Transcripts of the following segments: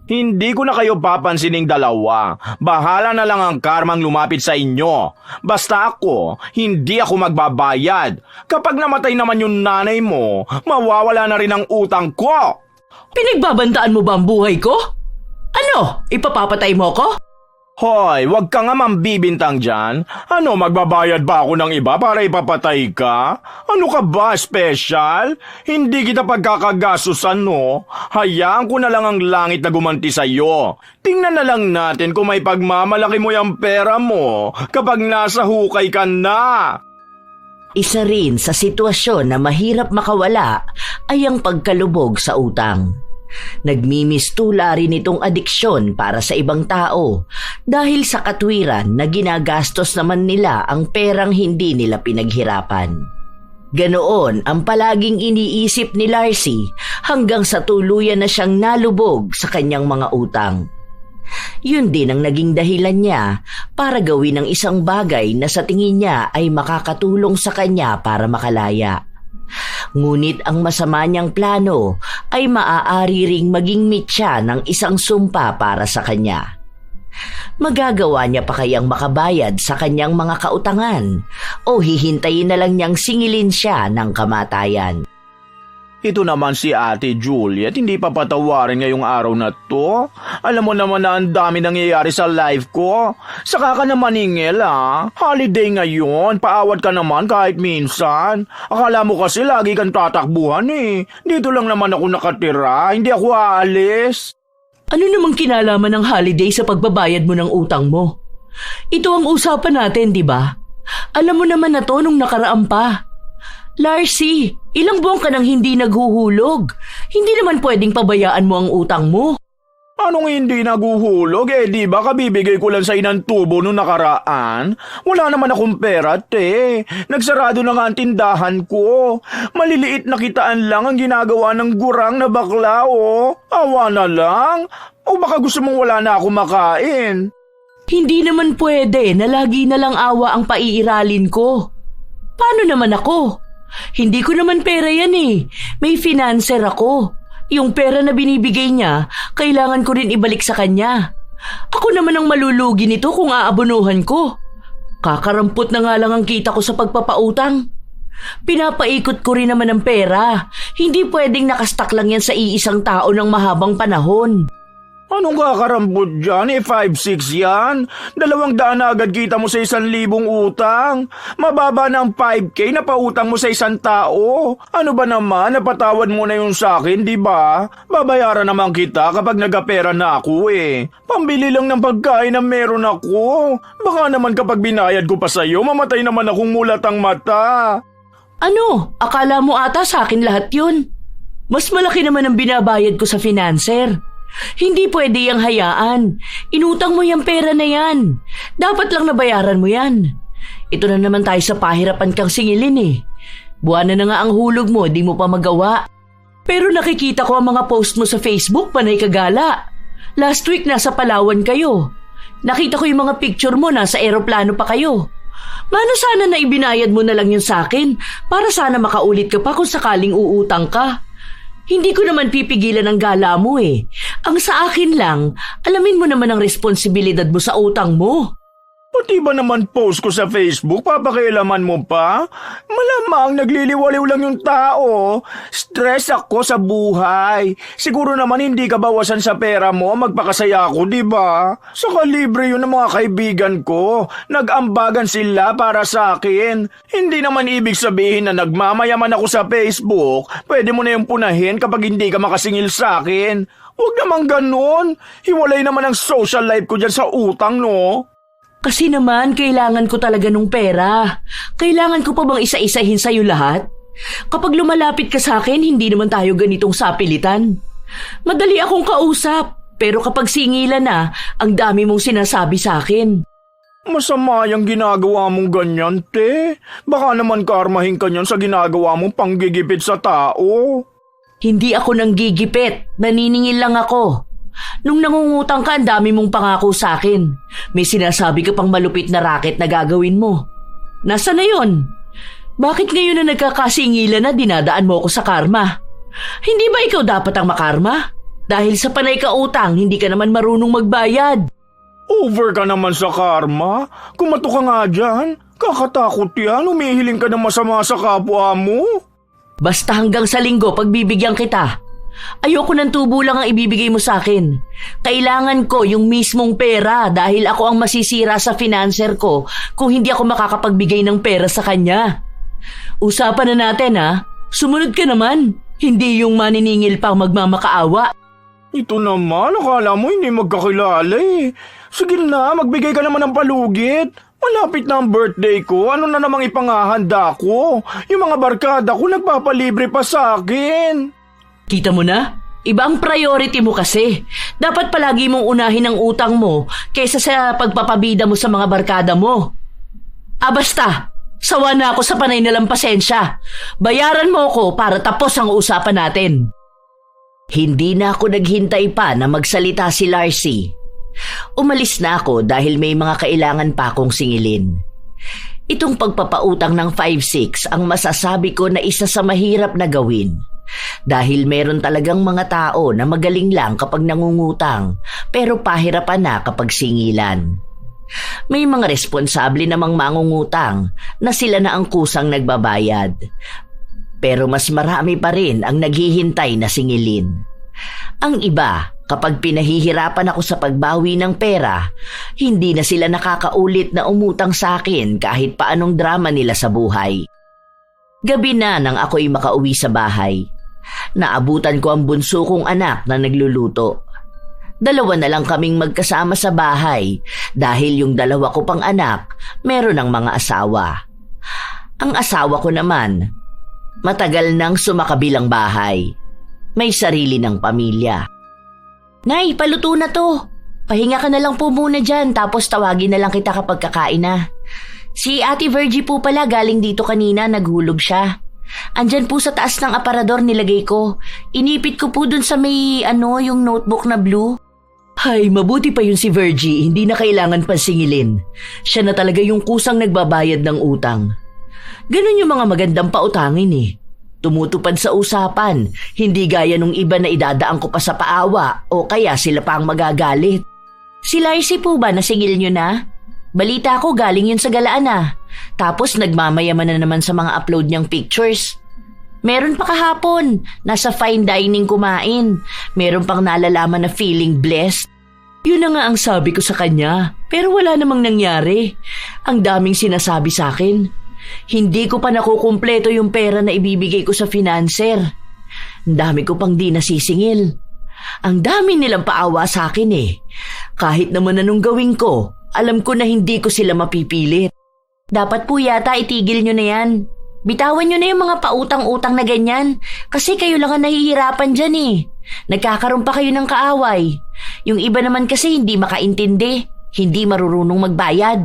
Hindi ko na kayo papansining dalawa. Bahala na lang ang karmang lumapit sa inyo. Basta ako, hindi ako magbabayad. Kapag namatay naman yung nanay mo, mawawala na rin ang utang ko. Pinagbabantaan mo ba ang buhay ko? Ano? Ipapapatay mo ko? Hoy, wag ka nga mambibintang dyan. Ano, magbabayad ba ako ng iba para ipapatay ka? Ano ka ba, special? Hindi kita pagkakagasusan, no? Hayaan ko na lang ang langit na gumanti sa'yo. Tingnan na lang natin kung may pagmamalaki mo yung pera mo kapag nasa hukay ka na. Isa rin sa sitwasyon na mahirap makawala ay ang pagkalubog sa utang. Nagmimistula rin itong adiksyon para sa ibang tao dahil sa katwiran na ginagastos naman nila ang perang hindi nila pinaghirapan. Ganoon ang palaging iniisip ni Larcy hanggang sa tuluyan na siyang nalubog sa kanyang mga utang. Yun din ang naging dahilan niya para gawin ang isang bagay na sa tingin niya ay makakatulong sa kanya para makalaya. Ngunit ang masama niyang plano ay maaari ring maging mitya ng isang sumpa para sa kanya. Magagawa niya pa kayang makabayad sa kanyang mga kautangan o hihintayin na lang niyang singilin siya ng kamatayan? Ito naman si Ate Juliet, hindi pa patawarin ngayong araw na to. Alam mo naman na ang dami nangyayari sa life ko. Saka ka naman ingel Holiday ngayon, paawat ka naman kahit minsan. Akala mo kasi lagi kang tatakbuhan Dito lang naman ako nakatira, hindi ako aalis. Ano namang kinalaman ng holiday sa pagbabayad mo ng utang mo? Ito ang usapan natin, di ba? Alam mo naman na to nung nakaraan pa. Larcy, ilang buwan ka nang hindi naghuhulog. Hindi naman pwedeng pabayaan mo ang utang mo. Anong hindi naguhulog? Di ba kabibigay ko lang sa inang tubo nung nakaraan? Wala naman akong pera, te. Nagsarado na nga ang tindahan ko. Maliliit na kitaan lang ang ginagawa ng gurang na bakla, Awa na lang. O baka gusto mong wala na ako makain? Hindi naman pwede na lagi na lang awa ang paiiralin ko. Paano naman ako? Hindi ko naman pera yan May financer ako. Yung pera na binibigay niya, kailangan ko rin ibalik sa kanya. Ako naman ang malulugi nito kung aabonuhan ko. Kakarampot na nga lang ang kita ko sa pagpapautang. Pinapaikot ko rin naman ang pera. Hindi pwedeng nakastak lang yan sa iisang tao ng mahabang panahon. Anong kakarambot dyan? 5-6 yan? 200 na agad kita mo sa 1,000 utang. Mababa na ang 5K na pautang mo sa isang tao. Ano ba naman, napatawad mo na yung sakin, di ba? Babayaran naman kita kapag nagapera na ako Pambili lang ng pagkain na meron ako. Baka naman kapag binayad ko pa sa'yo, mamatay naman akong mulat ang mata. Ano? Akala mo ata sa akin lahat yun? Mas malaki naman ang binabayad ko sa financer. Hindi pwede yang hayaan. Inutang mo yung pera na yan. Dapat lang nabayaran mo yan. Ito na naman tayo sa pahirapan kang singilin Buwan na nga ang hulog mo, di mo pa magawa. Pero nakikita ko ang mga post mo sa Facebook, panay kagala. Last week nasa Palawan kayo. Nakita ko yung mga picture mo, nasa eroplano pa kayo. Mano sana na ibinayad mo na lang yun sa akin para sana makaulit ka pa kung sakaling uutang ka. Hindi ko naman pipigilan ang gala mo Ang sa akin lang, alamin mo naman ang responsibilidad mo sa utang mo. Pati ba naman post ko sa Facebook, papakialaman mo pa? Malamang nagliliwaliw lang yung tao. Stress ako sa buhay. Siguro naman hindi ka bawasan sa pera mo, magpakasaya ako, di ba? Saka libre yun ng mga kaibigan ko. Nag-ambagan sila para sa akin. Hindi naman ibig sabihin na nagmamayaman ako sa Facebook. Pwede mo na yung punahin kapag hindi ka makasingil sa akin. Huwag naman ganun. Hiwalay naman ang social life ko dyan sa utang, no? Kasi naman, kailangan ko talaga ng pera. Kailangan ko pa bang isa-isahin sa'yo lahat? Kapag lumalapit ka sa akin, hindi naman tayo ganitong sapilitan. Madali akong kausap, pero kapag singilan na, ang dami mong sinasabi sa akin. Masama yung ginagawa mong ganyan, te. Baka naman karmahin ka niyan sa ginagawa mong panggigipit sa tao. Hindi ako nang gigipit, naniningil lang ako. Nung nangungutang ka, ang dami mong pangako sa akin. May sinasabi ka pang malupit na racket na gagawin mo. Nasaan na yun? Bakit ngayon na nagkakasingilan na dinadaan mo ako sa karma? Hindi ba ikaw dapat ang makarma? Dahil sa panay ka utang, hindi ka naman marunong magbayad. Over ka naman sa karma. Kumato ka nga dyan. Kakatakot yan. Humihiling ka ng masama sa kapwa mo. Basta hanggang sa linggo pagbibigyan kita. Ayoko ng tubo lang ang ibibigay mo sa akin. Kailangan ko yung mismong pera dahil ako ang masisira sa financer ko kung hindi ako makakapagbigay ng pera sa kanya. Usapan na natin ha. Sumunod ka naman. Hindi yung maniningil pang magmamakaawa. Ito naman, akala mo hindi magkakilala eh. Sige na, magbigay ka naman ng palugit. Malapit na ang birthday ko, ano na namang ipangahanda ko? Yung mga barkada ko nagpapalibre pa sa akin. Kita mo na? Iba ang priority mo kasi. Dapat palagi mong unahin ang utang mo kaysa sa pagpapabida mo sa mga barkada mo. Basta! Sawa na ako sa panay nilang pasensya. Bayaran mo ako para tapos ang usapan natin. Hindi na ako naghintay pa na magsalita si Larcy. Umalis na ako dahil may mga kailangan pa akong singilin. Itong pagpapautang ng 5-6 ang masasabi ko na isa sa mahirap na gawin. Dahil meron talagang mga tao na magaling lang kapag nangungutang pero pahirapan na kapag singilan. May mga responsable namang mangungutang na sila na ang kusang nagbabayad. Pero mas marami pa rin ang naghihintay na singilin. Ang iba, kapag pinahihirapan ako sa pagbawi ng pera, hindi na sila nakakaulit na umutang sa akin kahit paanong drama nila sa buhay. Gabi na nang ako'y makauwi sa bahay. Naabutan ko ang bunso kong anak na nagluluto. 2 na lang kaming magkasama sa bahay dahil yung 2 ko pang anak meron ng mga asawa. Ang asawa ko naman, matagal nang sumakabilang bahay. May sarili ng pamilya. Nay, paluto na to. Pahinga ka na lang po muna dyan tapos tawagin na lang kita kapag kakain na. Si Ate Virgie po pala galing dito kanina, naghulog siya. Andyan po sa taas ng aparador nilagay ko. Inipit ko po dun sa may yung notebook na blue. Hay, mabuti pa yun si Virgie, hindi na kailangan pansingilin. Siya na talaga yung kusang nagbabayad ng utang. Ganun yung mga magandang pautangin eh. Tumutupad sa usapan, hindi gaya nung iba na idadaan ko pa sa paawa o kaya sila pa ang magagalit. Si Larcy po ba nasingil nyo na? Balita ko galing yun sa galaan ah. Tapos nagmamayaman na naman sa mga upload niyang pictures. Meron pa kahapon, nasa fine dining kumain. Meron pang nalalaman na feeling blessed. Yun na nga ang sabi ko sa kanya, pero wala namang nangyari. Ang daming sinasabi sa akin. Hindi ko pa nakukumpleto yung pera na ibibigay ko sa financer. Ang dami ko pang di nasisingil. Ang dami nilang paawa sa akin eh. Kahit naman anong gawin ko, alam ko na hindi ko sila mapipilit. Dapat po yata itigil nyo na yan. Bitawan nyo na yung mga pautang-utang na ganyan kasi kayo lang ang nahihirapan dyan eh. Nagkakaroon pa kayo ng kaaway. Yung iba naman kasi hindi makaintindi, hindi marurunong magbayad.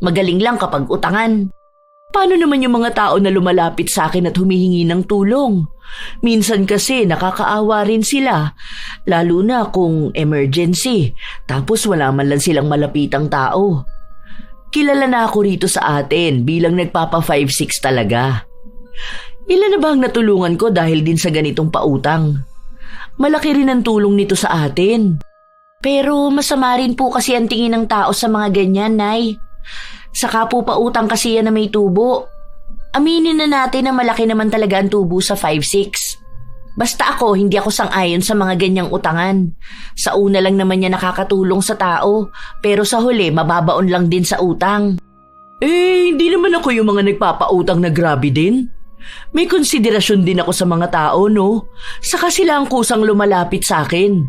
Magaling lang kapag utangan. Paano naman yung mga tao na lumalapit sa akin at humihingi ng tulong? Minsan kasi nakakaawa rin sila, lalo na kung emergency, tapos wala man lang silang malapitang tao. Kilala na ako rito sa atin bilang nagpapa 5-6 talaga. Ilan na ba ang natulungan ko dahil din sa ganitong pautang? Malaki rin ang tulong nito sa atin. Pero masama rin po kasi ang tingin ng tao sa mga ganyan, Nay. Saka po pautang kasi yan na may tubo. Aminin na natin na malaki naman talaga ang tubo sa 5-6. Basta ako, hindi ako sang-ayon sa mga ganyang utangan. Sa una lang naman niya nakakatulong sa tao, pero sa huli mababaon lang din sa utang. Hindi naman ako yung mga nagpapautang na grabe din. May konsiderasyon din ako sa mga tao, no? Saka sila ang kusang lumalapit sa akin.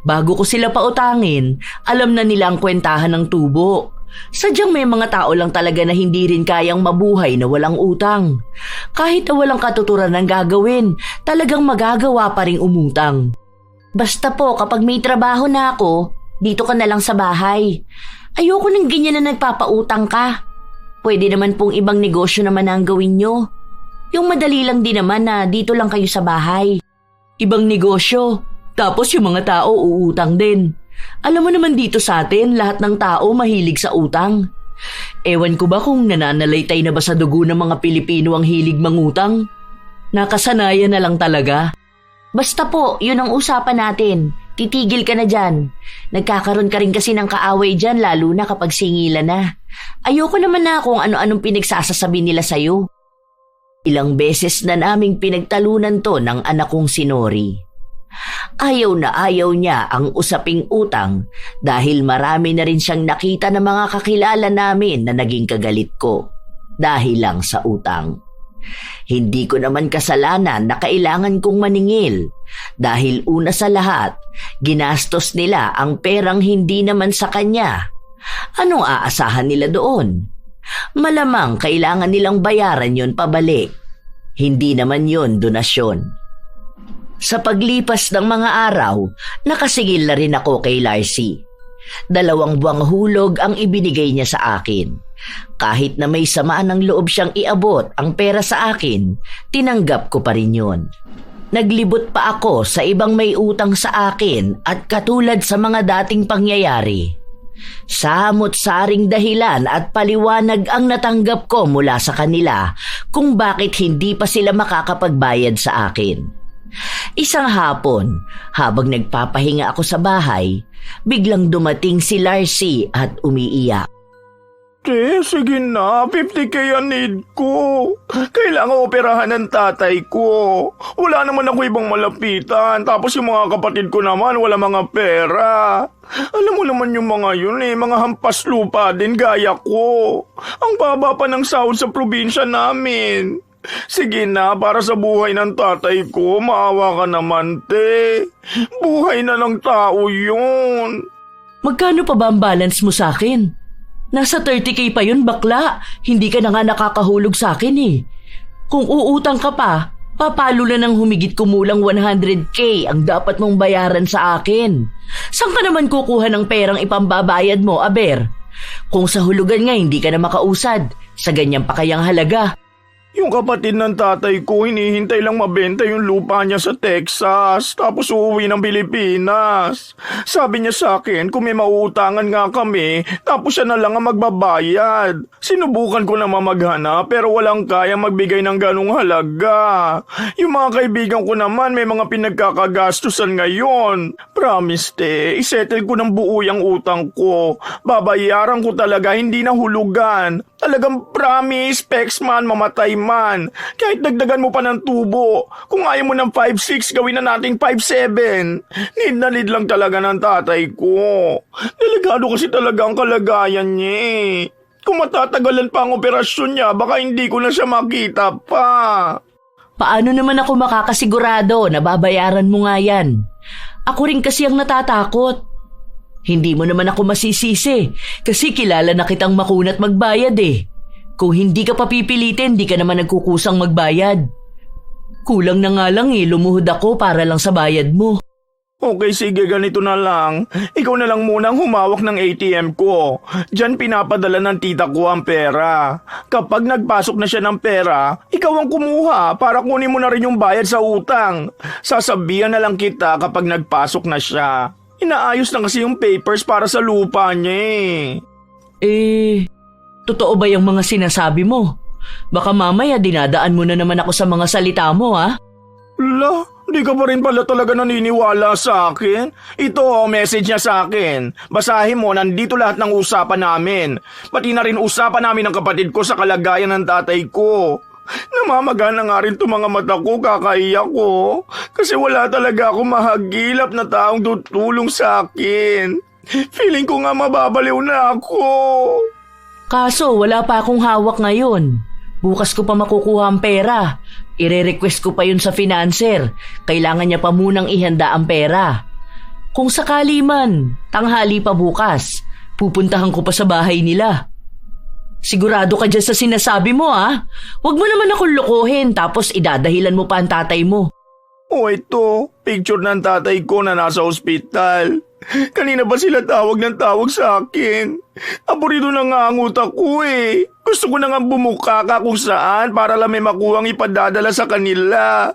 Bago ko sila pautangin, alam na nila ang kwentahan ng tubo. Sadyang may mga tao lang talaga na hindi rin kayang mabuhay na walang utang. Kahit na walang katuturan ng gagawin, talagang magagawa pa ring umutang. Basta po kapag may trabaho na ako, dito ka na lang sa bahay. Ayoko ng ganyan na nagpapautang ka. Pwede naman pong ibang negosyo naman ang gawin nyo. Yung madali lang din naman na dito lang kayo sa bahay. Ibang negosyo, tapos yung mga tao uutang din. Alam mo naman dito sa atin, lahat ng tao mahilig sa utang. Ewan ko ba kung nananalaytay na ba sa dugo ng mga Pilipino ang hilig mangutang? Nakasanayan na lang talaga. Basta po, yun ang usapan natin. titigil ka na dyan. Nagkakaroon ka rin kasi ng kaaway dyan lalo na kapag singilan na. Ayoko naman na kung ano-anong pinagsasasabi nila sa'yo. Ilang beses na naming pinagtalunan to ng anak kong si Nori. Ayaw na ayaw niya ang usaping utang dahil marami na rin siyang nakita ng mga kakilala namin na naging kagalit ko dahil lang sa utang. Hindi ko naman kasalanan na kailangan kong maningil dahil una sa lahat, ginastos nila ang perang hindi naman sa kanya. Anong aasahan nila doon? Malamang kailangan nilang bayaran yon pabalik. Hindi naman yon donasyon. Sa paglipas ng mga araw, nakasigil na rin ako kay Larcy. 2 buwang hulog ang ibinigay niya sa akin. Kahit na may samaan ng loob siyang iabot ang pera sa akin, tinanggap ko pa rin yun. Naglibot pa ako sa ibang may utang sa akin at katulad sa mga dating pangyayari. Samot-saring dahilan at paliwanag ang natanggap ko mula sa kanila kung bakit hindi pa sila makakapagbayad sa akin. Isang hapon, habang nagpapahinga ako sa bahay, biglang dumating si Larcy at umiiyak. Sige na, 50K ang need ko. Kailangan operahan ng tatay ko. Wala naman ako ibang malapitan. Tapos yung mga kapatid ko naman, wala mga pera. Alam mo naman yung mga yun mga hampas lupa din gaya ko. Ang baba pa ng sahod sa probinsya namin. Sige na, para sa buhay ng tatay ko, maawa ka naman, te. Buhay na ng tao yun. Magkano pa ba ang balance mo sa akin? Nasa 30K pa yun, bakla. Hindi ka na nga nakakahulog sa akin eh. Kung uutang ka pa, papalo na ng humigit kumulang 100K ang dapat mong bayaran sa akin. Saan ka naman kukuha ng perang ipambabayad mo, Aber? Kung sa hulugan nga hindi ka na makausad, sa ganyan pa kayang halaga. Yung kapatid ng tatay ko, hinihintay lang mabenta yung lupa niya sa Texas, tapos uuwi ng Pilipinas. Sabi niya sa akin, kung may mauutangan nga kami, tapos siya na lang ang magbabayad. Sinubukan ko naman maghanap, pero walang kaya magbigay ng ganung halaga. Yung mga kaibigan ko naman, may mga pinagkakagastusan ngayon. Promise, te, isettle ko ng buo yung utang ko. Babayaran ko talaga, hindi na hulugan. Talagang promise, Pexman, mamatay man. Kahit dagdagan mo pa ng tubo. Kung ayaw mo ng 5'6", gawin na nating 5'7". Need na need lang talaga ng tatay ko. Delikado kasi talaga ang kalagayan niya eh. Kung matatagalan pa ang operasyon niya, baka hindi ko na siya makita pa. Paano naman ako makakasigurado na babayaran mo nga yan? Ako rin kasi ang natatakot. Hindi mo naman ako masisisi kasi kilala na kitang makunat magbayad eh. Kung hindi ka papipilitin, di ka naman nagkukusang magbayad. Kulang na nga lang lumuhod ako para lang sa bayad mo. Okay, sige, ganito na lang. Ikaw na lang munang humawak ng ATM ko. Diyan pinapadala ng tita ko ang pera. Kapag nagpasok na siya ng pera, ikaw ang kumuha para kunin mo na rin yung bayad sa utang. Sasabihan na lang kita kapag nagpasok na siya. Inaayos na kasi yung papers para sa lupa niya totoo ba yung mga sinasabi mo? Baka mamaya dinadaan mo na naman ako sa mga salita mo, ha? Di ka pa rin pala talaga naniniwala sa akin? Ito, message niya sa akin. Basahin mo, nandito lahat ng usapan namin. Pati na rin usapan namin ng kapatid ko sa kalagayan ng tatay ko. Namamaga na nga rin itong mga mata ko, kakaiyak ko. Kasi wala talaga akong mahagilap na taong tutulong sa akin. Feeling ko nga mababaliw na ako. Kaso wala pa akong hawak ngayon. Bukas ko pa makukuha ang pera. Ire-request ko pa yun sa financer. Kailangan niya pa munang ihanda ang pera. Kung sakali man, tanghali pa bukas, pupuntahan ko pa sa bahay nila. Sigurado ka dyan sa sinasabi mo, ha? Huwag mo naman akong lokohin tapos idadahilan mo pa ang tatay mo. Ito, picture ng tatay ko na nasa ospital. Kanina ba sila tawag ng tawag sa akin? Aburito na nga ang utak ko eh. Gusto ko na nga bumuka ka kung saan para lang may makuhang ipadadala sa kanila.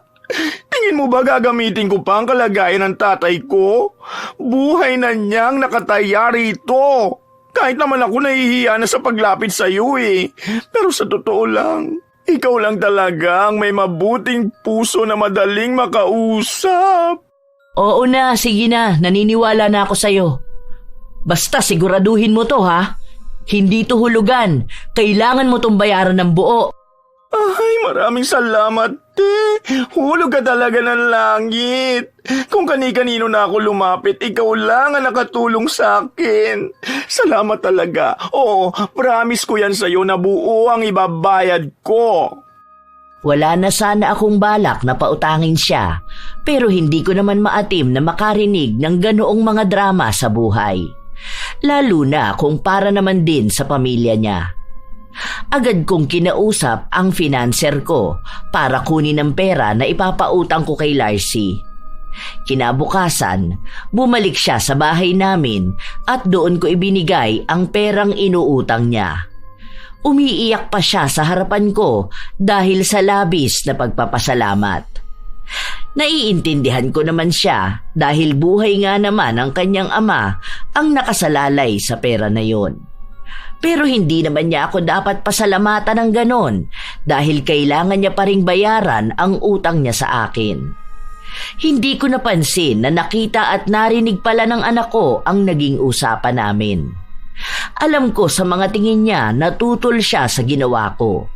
Tingin mo ba gagamitin ko pa ang kalagayan ng tatay ko? Buhay na niyang nakataya rito. Kahit naman ako nahihiya na sa paglapit sa iyo eh. Pero sa totoo lang, ikaw lang talaga ang may mabuting puso na madaling makausap. Oo na, sige na, naniniwala na ako sa'yo. Basta siguraduhin mo to ha. Hindi to hulugan. Kailangan mo tong bayaran ng buo. Ay, maraming salamat, te. Hulog ka talaga ng langit. Kung kani-kanino na ako lumapit, ikaw lang ang nakatulong sa akin. Salamat talaga. Oo, promise ko yan sa'yo na buo ang ibabayad ko. Wala na sana akong balak na pautangin siya, pero hindi ko naman maatim na makarinig ng ganoong mga drama sa buhay. Lalo na kung para naman din sa pamilya niya. Agad kong kinausap ang financer ko para kunin ang pera na ipapautang ko kay Larcy. Kinabukasan, bumalik siya sa bahay namin at doon ko ibinigay ang perang inuutang niya. Umiiyak pa siya sa harapan ko dahil sa labis na pagpapasalamat. Naiintindihan ko naman siya dahil buhay nga naman ang kanyang ama ang nakasalalay sa pera na yon. Pero hindi naman niya ako dapat pasalamatan ng ganon dahil kailangan niya pa ring bayaran ang utang niya sa akin. Hindi ko napansin na nakita at narinig pala ng anak ko ang naging usapan namin. Alam ko sa mga tingin niya na tutol siya sa ginawa ko.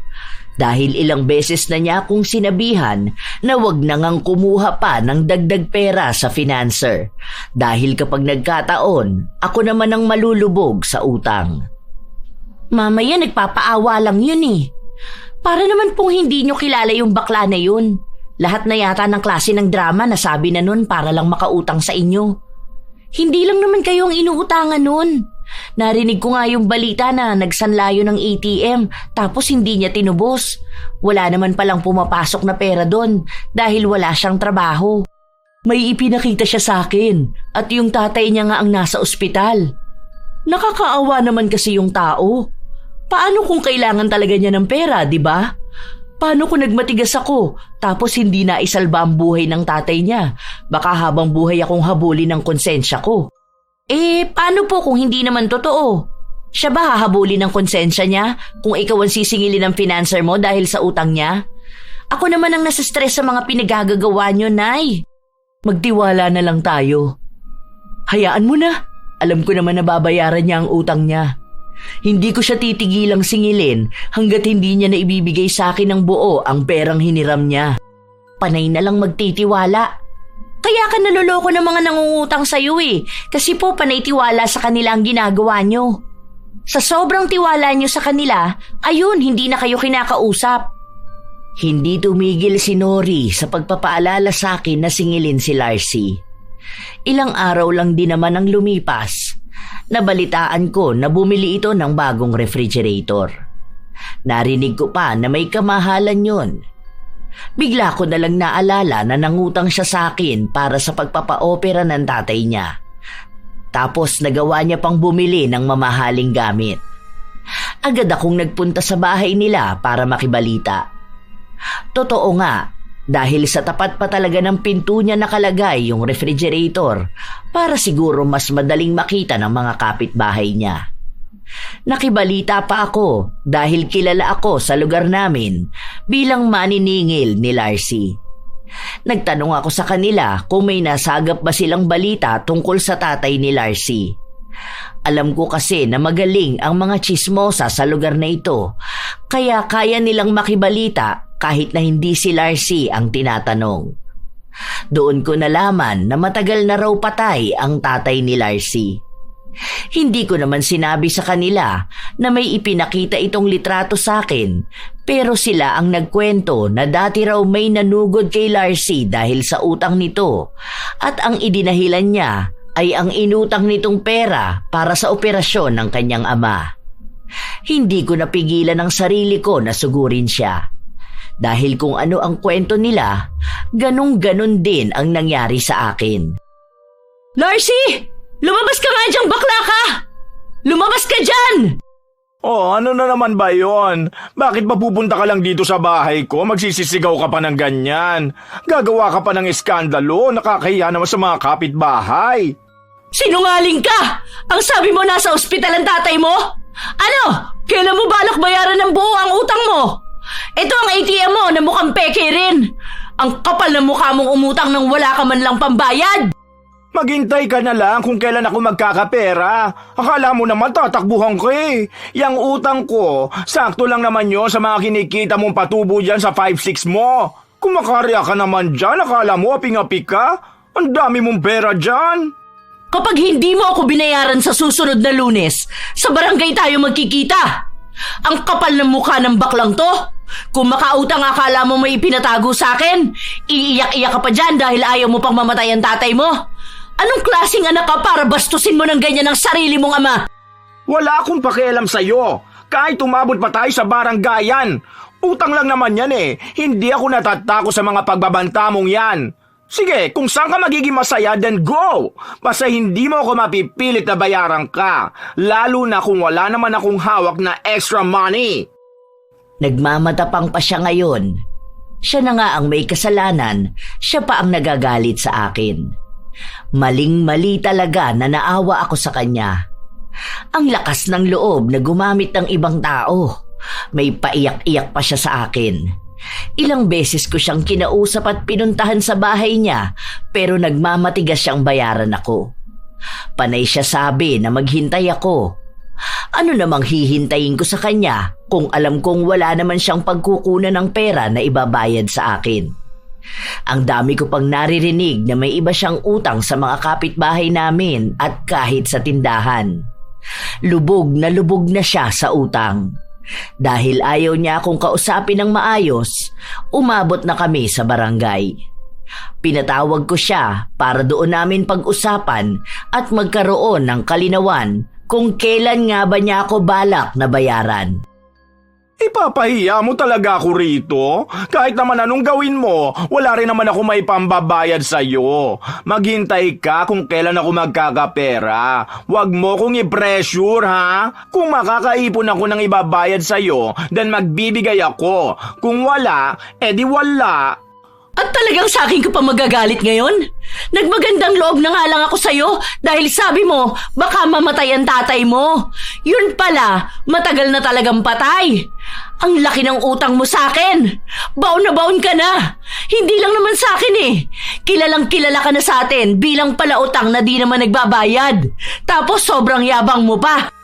Dahil ilang beses na niya akong sinabihan na wag na ngang kumuha pa ng dagdag pera sa financer dahil kapag nagkataon, ako naman ang malulubog sa utang. Mamaya nagpapaawa lang yun eh. Para naman pong hindi nyo kilala yung bakla na yun. Lahat na yata ng klase ng drama nasabi na nun para lang makautang sa inyo. Hindi lang naman kayo ang inuutangan nun. Narinig ko nga yung balita na nagsanlayo ng ATM tapos hindi niya tinubos. Wala naman palang pumapasok na pera doon dahil wala siyang trabaho. May ipinakita siya sa akin at yung tatay niya nga ang nasa ospital. Nakakaawa naman kasi yung tao. Paano kung kailangan talaga niya ng pera, di ba? Paano kung nagmatigas ako tapos hindi na isalba ang buhay ng tatay niya? Baka habang buhay akong habulin ng konsensya ko. Paano po kung hindi naman totoo? Siya ba hahabulin ng konsensya niya kung ikaw ang sisingilin ng financer mo dahil sa utang niya? Ako naman ang nasa-stress sa mga pinagagagawa niyo, Nay. Magtiwala na lang tayo. Hayaan mo na. Alam ko naman na babayaran niya ang utang niya. Hindi ko siya titigilang singilin hanggat hindi niya na ibibigay sa akin ng buo ang perang hiniram niya. Panay na lang magtitiwala. Kaya ka naloloko ng mga nangungutang sa'yo kasi po panay tiwala sa kanila ang ginagawa nyo. Sa sobrang tiwala nyo sa kanila, ayun, hindi na kayo kinakausap. Hindi tumigil si Nori sa pagpapaalala sa akin na singilin si Larcy. Ilang araw lang din naman ang lumipas. Nabalitaan ko na bumili ito ng bagong refrigerator. Narinig ko pa na may kamahalan yon. Bigla ko na lang naalala na nangutang siya sa akin para sa pagpapa-opera ng tatay niya. Tapos nagawa niya pang bumili ng mamahaling gamit. Agad akong nagpunta sa bahay nila para makibalita. Totoo nga, dahil sa tapat pa talaga ng pinto niya nakalagay yung refrigerator para siguro mas madaling makita ng mga kapitbahay niya. Nakibalita pa ako dahil kilala ako sa lugar namin bilang maniningil ni Larcy. Nagtanong ako sa kanila kung may nasagap ba silang balita tungkol sa tatay ni Larcy. Alam ko kasi na magaling ang mga tsismosa sa lugar na ito, kaya kaya nilang makibalita kahit na hindi si Larcy ang tinatanong. Doon ko nalaman na matagal na raw patay ang tatay ni Larcy. Hindi ko naman sinabi sa kanila na may ipinakita itong litrato sa akin, pero sila ang nagkwento na dati raw may nanugod kay Larcy dahil sa utang nito at ang idinahilan niya ay ang inutang nitong pera para sa operasyon ng kanyang ama. Hindi ko napigilan ang sarili ko na sugurin siya. Dahil kung ano ang kwento nila, ganun-ganon din ang nangyari sa akin. Larcy! Lumabas ka nga dyan, bakla ka! Lumabas ka dyan! Oh, ano na naman ba yon? Bakit ba pupunta ka lang dito sa bahay ko? Magsisisigaw ka pa ng ganyan. Gagawa ka pa ng iskandalo, nakakahiya naman sa mga kapitbahay. Sinungaling ka! Ang sabi mo nasa ospital ang tatay mo? Ano? Kailan mo balak bayaran ng buo ang utang mo? Ito ang ATM mo na mukhang peke rin. Ang kapal ng mukha mong umutang nang wala ka man lang pambayad! Maghintay ka na lang kung kailan ako magkakapera. Akala mo naman tatakbuhan ko eh. Yang utang ko, sakto lang naman yun sa mga kinikita mong patubo dyan sa 5-6 mo. Kung makarya ka naman dyan, akala mo aping-api ka? Ang dami mong pera dyan. Kapag hindi mo ako binayaran sa susunod na Lunes, sa barangay tayo magkikita. Ang kapal ng mukha ng baklang to. Kung makautang akala mo may ipinatago sa akin, iiyak-iyak ka pa dyan dahil ayaw mo pang mamatay ang tatay mo. Anong klaseng anak ka para bastusin mo ng ganyan ang sarili mong ama? Wala akong pakialam sa'yo. Kahit umabot pa tayo sa baranggayan. Utang lang naman yan eh. Hindi ako natatako sa mga pagbabanta mong yan. Sige, kung saan ka magiging masaya, then go! Basta hindi mo ako mapipilit na bayaran ka. Lalo na kung wala naman akong hawak na extra money. Nagmamatapang pa siya ngayon. Siya na nga ang may kasalanan, siya pa ang nagagalit sa akin. Maling-mali talaga na naawa ako sa kanya. Ang lakas ng loob na gumamit ng ibang tao. May paiyak-iyak pa siya sa akin. Ilang beses ko siyang kinausap at pinuntahan sa bahay niya pero nagmamatigas siyang bayaran ako. Panay siya sabi na maghintay ako. Ano namang hihintayin ko sa kanya kung alam kong wala naman siyang pagkukunan ng pera na ibabayad sa akin? Ang dami ko pang naririnig na may iba siyang utang sa mga kapitbahay namin at kahit sa tindahan. Lubog na siya sa utang. Dahil ayaw niya akong kausapin ng maayos, umabot na kami sa barangay. Pinatawag ko siya para doon namin pag-usapan at magkaroon ng kalinawan kung kailan nga ba niya ako balak na bayaran. Ipapahiya mo talaga ako rito? Kahit naman anong gawin mo, wala rin naman ako may pambabayad sa'yo. Maghintay ka kung kailan ako magkakapera. Huwag mo kong i-pressure ha? Kung makakaipon ako ng ibabayad sa'yo, then magbibigay ako. Kung wala, edi wala. At talagang sa akin ka pa magagalit ngayon? Nagmagandang loob na nga lang ako sa'yo dahil sabi mo baka mamatay ang tatay mo. Yun pala, matagal na talagang patay. Ang laki ng utang mo sa akin. Baon na baon ka na. Hindi lang naman sa akin eh. Kilalang kilala ka na sa atin bilang pala utang na di naman nagbabayad. Tapos sobrang yabang mo pa.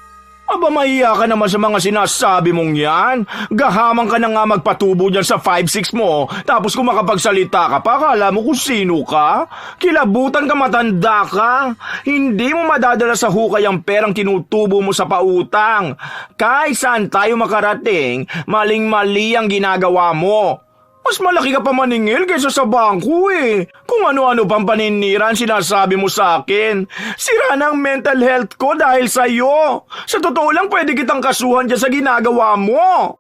Aba, mahiya ka naman sa mga sinasabi mong yan. Gahamang ka na nga magpatubo dyan sa 5-6 mo. Tapos kung makapagsalita ka pa, akala mo kung sino ka? Kilabutan ka, matanda ka. Hindi mo madadala sa hukay ang perang tinutubo mo sa pautang. Kahit saan tayo makarating, maling-mali ang ginagawa mo. Mas malaki ka pa maningil kaysa sa bangko eh. Kung ano-ano pang paninirang sinasabi mo sa akin. Sira na ang mental health ko dahil sa'yo. Sa totoo lang pwede kitang kasuhan dyan sa ginagawa mo.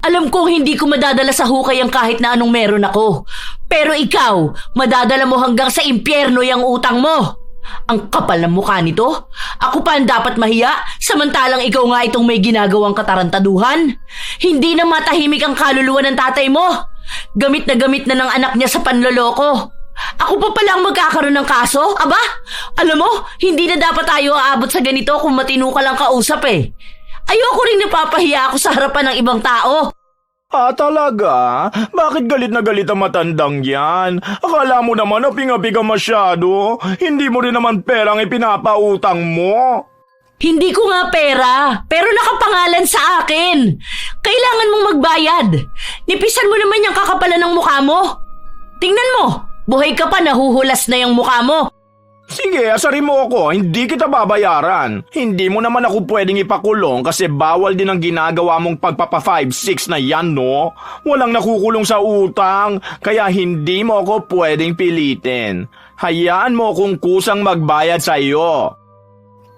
Alam kong hindi ko madadala sa hukay ang kahit na anong meron ako. Pero ikaw, madadala mo hanggang sa impyerno yung utang mo. Ang kapal ng mukha nito. Ako pa ang dapat mahiya, samantalang ikaw nga itong may ginagawang katarantaduhan. Hindi na matahimik ang kaluluwa ng tatay mo. Gamit na ng anak niya sa panloloko. Ako pa pala ang magkakaroon ng kaso? Aba, alam mo, hindi na dapat tayo aabot sa ganito kung matino ka lang kausap eh. Ayoko rin napapahiya ako sa harapan ng ibang tao. Ah, talaga? Bakit galit na galit ang matandang yan? Akala mo naman aping-api ka masyado. Hindi mo rin naman perang ipinapautang mo. Hindi ko nga pera, pero nakapangalan sa akin. Kailangan mong magbayad. Nipisan mo naman yung kakapalan ng mukha mo. Tingnan mo, buhay ka pa, nahuhulas na yung mukha mo. Sige, asarin mo ako, hindi kita babayaran. Hindi mo naman ako pwedeng ipakulong kasi bawal din ang ginagawa mong pagpapa 5-6 na yan, no? Walang nakukulong sa utang, kaya hindi mo ako pwedeng pilitin. Hayaan mo kung kusang magbayad sa iyo.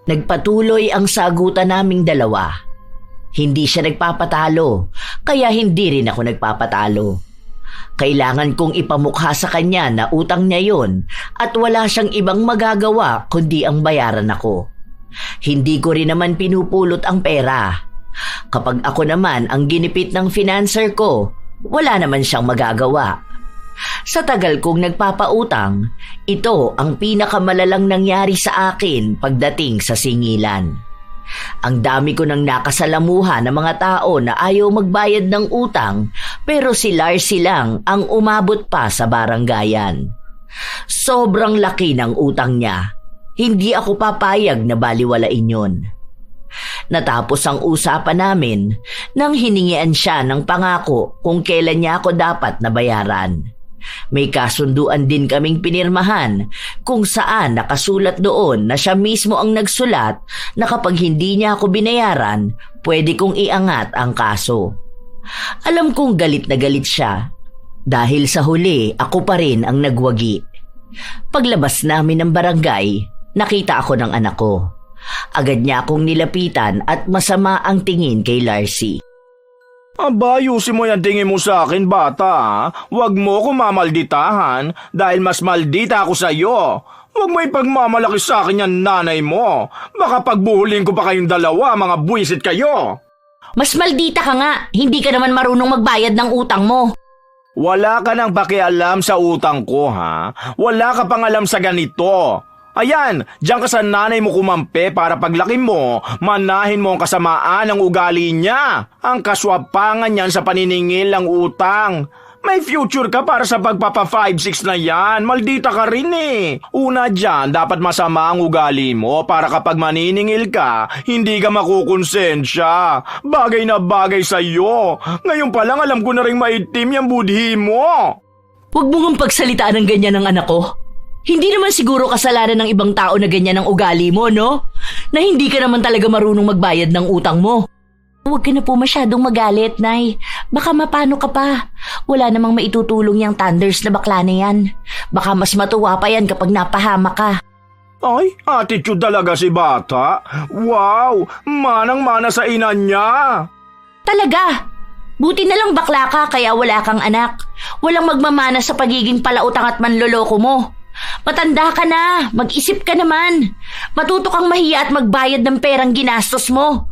Nagpatuloy ang sagutan naming dalawa. Hindi siya nagpapatalo, kaya hindi rin ako nagpapatalo. Kailangan kong ipamukha sa kanya na utang niya yon at wala siyang ibang magagawa kundi ang bayaran ako. Hindi ko rin naman pinupulot ang pera. Kapag ako naman ang ginipit ng financer ko, wala naman siyang magagawa. Sa tagal kong nagpapautang, ito ang pinakamalalang nangyari sa akin pagdating sa singilan. Ang dami ko nang nakasalamuha ng mga tao na ayaw magbayad ng utang pero si Larcy lang ang umabot pa sa baranggayan. Sobrang laki ng utang niya. Hindi ako papayag na baliwalain yun. Natapos ang usapan namin nang hiningian siya ng pangako kung kailan niya ako dapat nabayaran. May kasunduan din kaming pinirmahan kung saan nakasulat doon na siya mismo ang nagsulat na kapag hindi niya ako binayaran, pwede kong iangat ang kaso. Alam kong galit na galit siya dahil sa huli ako pa rin ang nagwagi. Paglabas namin ng barangay, nakita ako ng anak ko. Agad niya akong nilapitan at masama ang tingin kay Larcy. Aba, ayusin mo yan tingin mo sa akin, bata. Huwag mo ko mamalditahan dahil mas maldita ako sa iyo. Huwag mo ipagmamalaki sa akin yan nanay mo. Baka pagbuhulin ko pa kayong dalawa, mga buwisit kayo. Mas maldita ka nga, hindi ka naman marunong magbayad ng utang mo. Wala ka nang pakialam sa utang ko, ha? Wala ka pang alam sa ganito. Ayan, diyan ka sa nanay mo kumampi para paglaki mo, manahin mo ang kasamaan ng ugali niya. Ang kaswapangan niyan sa paniningil ng utang. May future ka para sa pagpapa 5-6 na yan. Maldita ka rin eh. Una dyan, dapat masama ang ugali mo para kapag maniningil ka, hindi ka makukonsensya. Bagay na bagay sa'yo. Ngayon pa lang alam ko na rin maitim yung budhi mo. Huwag mo ngang pagsalitaan ng ganyan ng anak ko. Hindi naman siguro kasalanan ng ibang tao na ganyan ang ugali mo, no? Na hindi ka naman talaga marunong magbayad ng utang mo. Huwag ka na po masyadong magalit, Nay. Baka mapano ka pa. Wala namang maitutulong yung thunders na bakla na yan. Baka mas matuwa pa yan kapag napahama ka. Ay, attitude talaga si bata. Wow, manang-mana sa ina niya. Talaga? Buti na lang bakla ka kaya wala kang anak. Walang magmamana sa pagiging palautang at manloloko mo. Matanda ka na, mag-isip ka naman. Matuto kang mahiya at magbayad ng perang ginastos mo.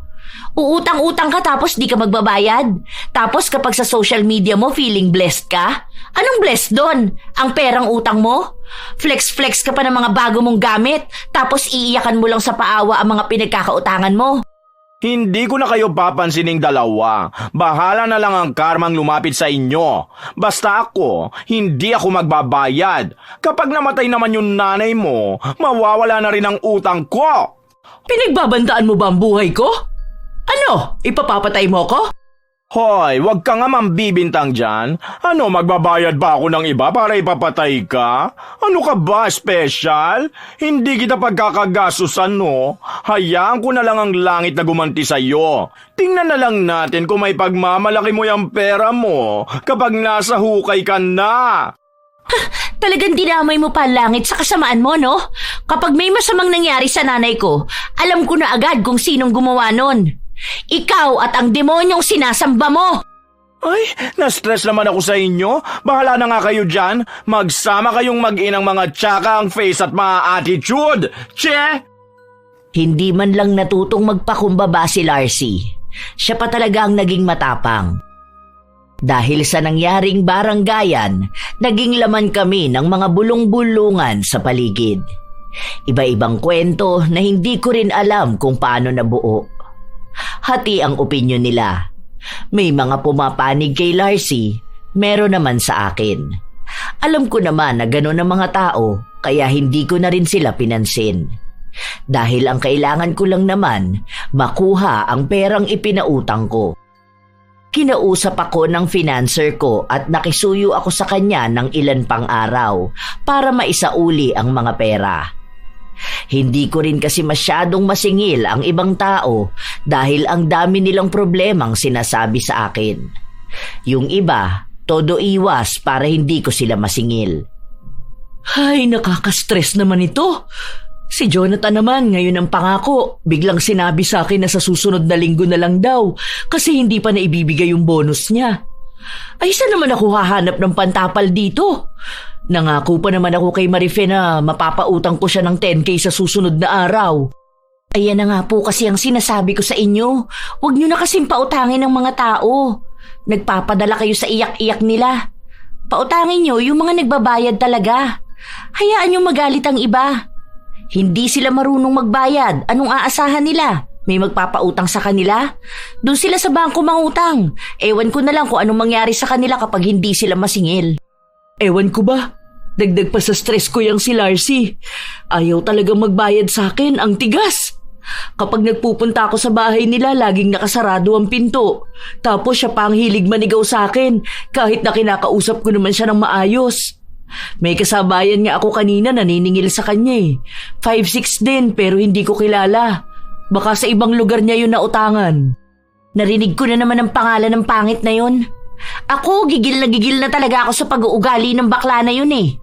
Uutang-utang ka tapos di ka magbabayad. Tapos kapag sa social media mo feeling blessed ka? Anong blessed doon? Ang perang utang mo? Flex-flex ka pa ng mga bago mong gamit tapos iiyakan mo lang sa paawa ang mga pinagkakautangan mo. Hindi ko na kayo papansining dalawa. Bahala na lang ang karmang lumapit sa inyo. Basta ako, hindi ako magbabayad. Kapag namatay naman yung nanay mo, mawawala na rin ang utang ko. Pinagbabandaan mo ba ang buhay ko? Ano? Ipapapatay mo ko? Hoy, wag ka nga mambibintang dyan. Ano, magbabayad ba ako ng iba para ipapatay ka? Ano ka ba, special? Hindi kita pagkakagasusan, no? Hayaan ko na lang ang langit na gumanti sa'yo. Tingnan na lang natin kung may pagmamalaki mo yung pera mo kapag nasa hukay ka na. Talagang dinamay mo pa ang langit sa kasamaan mo, no? Kapag may masamang nangyari sa nanay ko, alam ko na agad kung sinong gumawa nun. Ikaw at ang demonyong sinasamba mo! Ay, na-stress naman ako sa inyo. Bahala na nga kayo dyan. Magsama kayong mag-inang mga tsaka ang face at mga attitude. Che! Hindi man lang natutong magpakumbaba si Larcy. Siya pa talaga ang naging matapang. Dahil sa nangyaring baranggayan, naging laman kami ng mga bulong-bulungan sa paligid. Iba-ibang kwento na hindi ko rin alam kung paano nabuo. Hati ang opinyon nila. May mga pumapanig kay Larcy, meron naman sa akin. Alam ko naman na gano'n ang mga tao, kaya hindi ko na rin sila pinansin. Dahil ang kailangan ko lang naman, makuha ang perang ipinautang ko. Kinausap ako ng financer ko at nakisuyo ako sa kanya ng ilan pang araw para maisauli ang mga pera. Hindi ko rin kasi masyadong masingil ang ibang tao dahil ang dami nilang problemang sinasabi sa akin. Yung iba, todo iwas para hindi ko sila masingil. Ay, nakaka-stress naman ito. Si Jonathan naman ngayon ang pangako. Biglang sinabi sa akin na sa susunod na linggo na lang daw kasi hindi pa naibibigay yung bonus niya. Ay, saan naman ako hahanap ng pantapal dito? Nangako pa naman ako kay Marife na mapapautang ko siya ng 10K sa susunod na araw. Ayan na nga po kasi ang sinasabi ko sa inyo. Huwag niyo na kasing pautangin ng mga tao. Nagpapadala kayo sa iyak-iyak nila. Pautangin niyo yung mga nagbabayad talaga. Hayaan niyo magalit ang iba. Hindi sila marunong magbayad. Anong aasahan nila? May magpapautang sa kanila? Doon sila sa bangko mangutang. Ewan ko na lang kung anong mangyari sa kanila kapag hindi sila masingil. Ewan ko ba? Dagdag pa sa stress ko yung si Larcy. Ayaw talagang magbayad sa akin, ang tigas. Kapag nagpupunta ako sa bahay nila, laging nakasarado ang pinto. Tapos siya pa ang hilig manigaw sa akin, kahit na kinakausap ko naman siya ng maayos. May kasabayan nga ako kanina naniningil sa kanya eh. 5'6" din pero hindi ko kilala. Baka sa ibang lugar niya yun nautangan. Narinig ko na naman ang pangalan ng pangit na yun. Ako, gigil na talaga ako sa pag-uugali ng bakla na yun eh.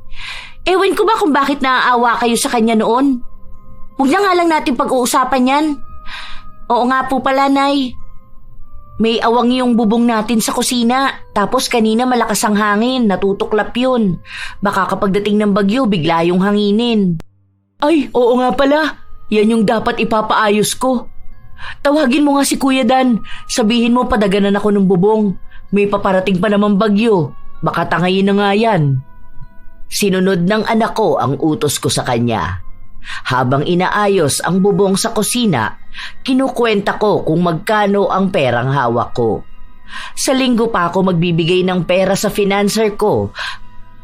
Ewan ko ba kung bakit naaawa kayo sa kanya noon? Huwag na nga lang natin pag-uusapan yan. Oo nga po pala, Nay. May awang yung bubong natin sa kusina. Tapos kanina malakas ang hangin, natutuklap yun. Baka kapag dating ng bagyo, bigla yung hanginin. Ay, oo nga pala. Yan yung dapat ipapaayos ko. Tawagin mo nga si Kuya Dan. Sabihin mo padaganan ako ng bubong. May paparating pa naman bagyo. Baka tangayin na nga yan. Sinunod ng anak ko ang utos ko sa kanya. Habang inaayos ang bubong sa kusina, kinukwenta ko kung magkano ang perang hawak ko. Sa linggo pa ako magbibigay ng pera sa financer ko,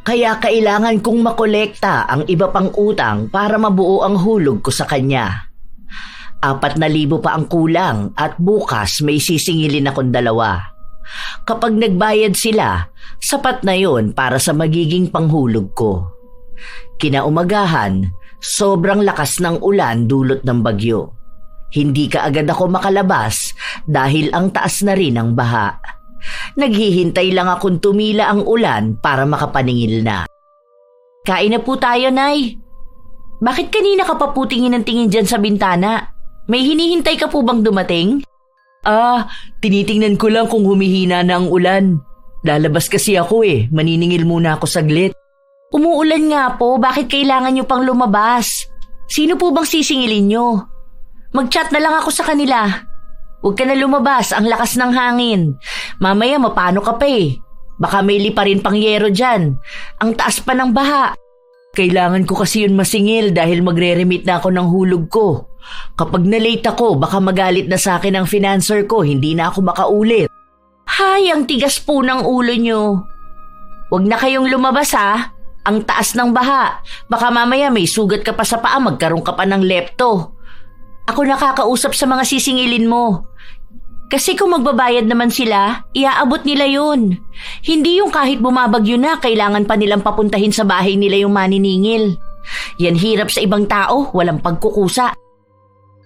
kaya kailangan kong makolekta ang iba pang utang para mabuo ang hulog ko sa kanya. 4,000 pa ang kulang at bukas may sisingilin akong 2. Kapag nagbayad sila, sapat na yon para sa magiging panghulog ko. Kinaumagahan, sobrang lakas ng ulan dulot ng bagyo. Hindi kaagad ako makalabas dahil ang taas na rin ang baha. Naghihintay lang akong tumila ang ulan para makapaningil na. Kain na po tayo, Nay. Bakit kanina ka pa po tingin ng tingin dyan sa bintana? May hinihintay ka po bang dumating? Tinitingnan ko lang kung humihina na ang ulan. Lalabas kasi ako maniningil muna ako saglit. Umuulan nga po, bakit kailangan nyo pang lumabas? Sino po bang sisingilin nyo? Mag-chat na lang ako sa kanila. Huwag ka na lumabas, ang lakas ng hangin. Mamaya mapano ka pa Baka may lipa rin pang yero dyan. Ang taas pa ng baha. Kailangan ko kasi yun masingil dahil magre-remit na ako ng hulog ko. Kapag na-late ako, baka magalit na sa akin ang financer ko, hindi na ako makaulit. Hay, ang tigas po ng ulo nyo. Huwag na kayong lumabas Ang taas ng baha. Baka mamaya may sugat ka pa sa paa, magkaroon ka pa ng lepto. Ako nakakausap sa mga sisingilin mo. Kasi kung magbabayad naman sila, iaabot nila yun. Hindi yung kahit bumabagyo na, kailangan pa nilang papuntahin sa bahay nila yung maniningil. Yan hirap sa ibang tao, walang pagkukusa.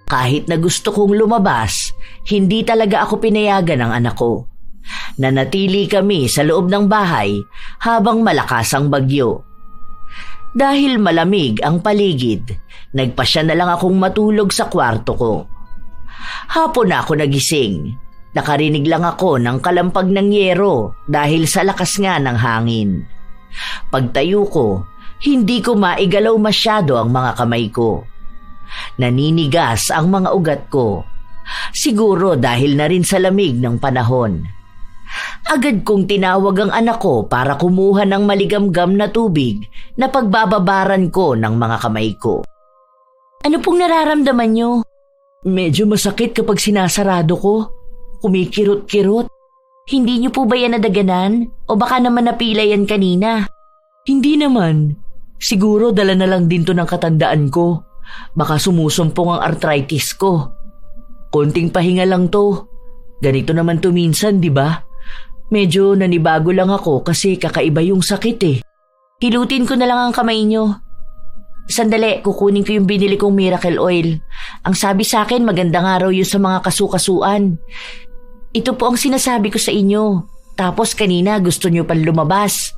Kahit na gusto kong lumabas, hindi talaga ako pinayagan ng anak ko. Nanatili kami sa loob ng bahay habang malakas ang bagyo. Dahil malamig ang paligid, nagpasya na lang akong matulog sa kwarto ko. Hapon na ako nagising. Nakarinig lang ako ng kalampag ng yero dahil sa lakas nga ng hangin. Pagtayo ko, hindi ko maigalaw masyado ang mga kamay ko. Naninigas ang mga ugat ko. Siguro dahil na rin sa lamig ng panahon. Agad kong tinawag ang anak ko para kumuha ng maligamgam na tubig na pagbababaran ko ng mga kamay ko. Ano pong nararamdaman nyo? Medyo masakit kapag sinasarado ko. Kumikirot-kirot. Hindi nyo po ba yan nadaganan? O baka naman napila yan kanina? Hindi naman. Siguro dala na lang din to ng katandaan ko. Baka sumusumpong ang arthritis ko. Konting pahinga lang to. Ganito naman to minsan, di ba? Medyo nanibago lang ako kasi kakaiba yung sakit Hilutin ko na lang ang kamay nyo. Sandali, kukunin ko yung binili kong miracle oil. Ang sabi sa akin, magandang araw yun sa mga kasukasuan. Ito po ang sinasabi ko sa inyo. Tapos kanina gusto nyo pang lumabas.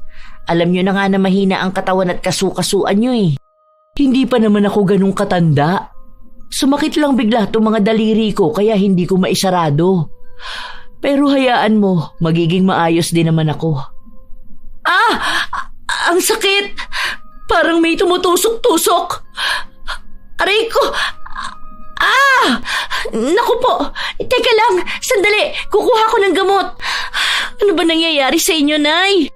Alam nyo na nga na mahina ang katawan at kasukasuan nyo Hindi pa naman ako ganung katanda. Sumakit lang bigla itong mga daliri ko kaya hindi ko maisarado. Pero hayaan mo, magiging maayos din naman ako. Ang sakit! Parang may tumutusok-tusok. Aray ko! Naku po! Teka lang, sandali, kukuha ko ng gamot. Ano ba nangyayari sa inyo, Nay?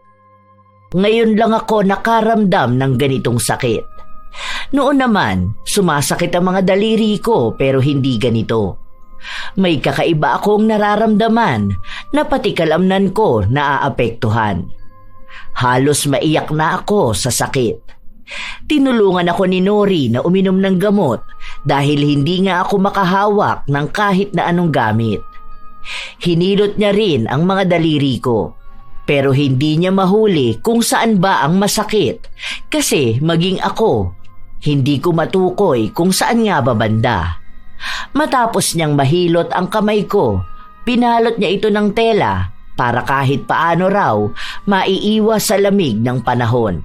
Ngayon lang ako nakaramdam ng ganitong sakit. Noon naman, sumasakit ang mga daliri ko pero hindi ganito. May kakaiba akong nararamdaman na pati kalamnan ko naaapektuhan. Halos maiyak na ako sa sakit. Tinulungan ako ni Nori na uminom ng gamot dahil hindi nga ako makahawak ng kahit na anong gamit. Hinilot niya rin ang mga daliri ko, pero hindi niya mahuli kung saan ba ang masakit kasi maging ako, hindi ko matukoy kung saan nga ba banda. Matapos niyang mahilot ang kamay ko, pinalot niya ito ng tela para kahit paano raw maiiwas sa lamig ng panahon.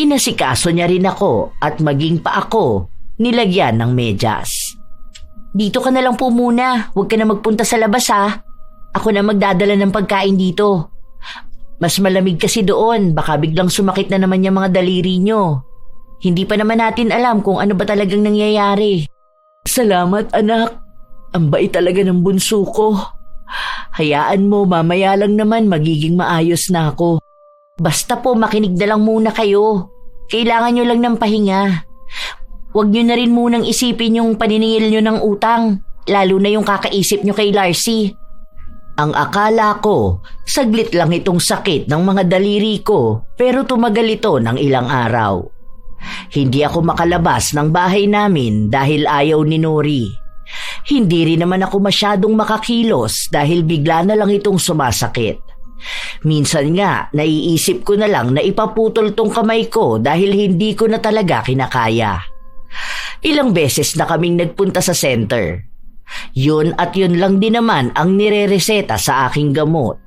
Inasikaso niya rin ako at maging pa ako nilagyan ng medyas. Dito ka na lang po muna, huwag ka na magpunta sa labas ha. Ako na magdadala ng pagkain dito. Mas malamig kasi doon, baka biglang sumakit na naman yung mga daliri nyo. Hindi pa naman natin alam kung ano ba talagang nangyayari. Salamat anak, ang bait talaga ng bunso ko. Hayaan mo, mamaya lang naman magiging maayos na ako. Basta po makinig na lang muna kayo. Kailangan nyo lang ng pahinga. Huwag nyo na rin munang isipin yung paniningil nyo ng utang, lalo na yung kakaisip nyo kay Larcy. Ang akala ko, saglit lang itong sakit ng mga daliri ko, pero tumagal ito ng ilang araw. Hindi ako makalabas ng bahay namin dahil ayaw ni Nori. Hindi rin naman ako masyadong makakilos dahil bigla na lang itong sumasakit. Minsan nga, naiisip ko na lang na ipaputol tong kamay ko dahil hindi ko na talaga kinakaya. Ilang beses na kaming nagpunta sa center. Yun at yun lang din naman ang nire-reseta sa aking gamot.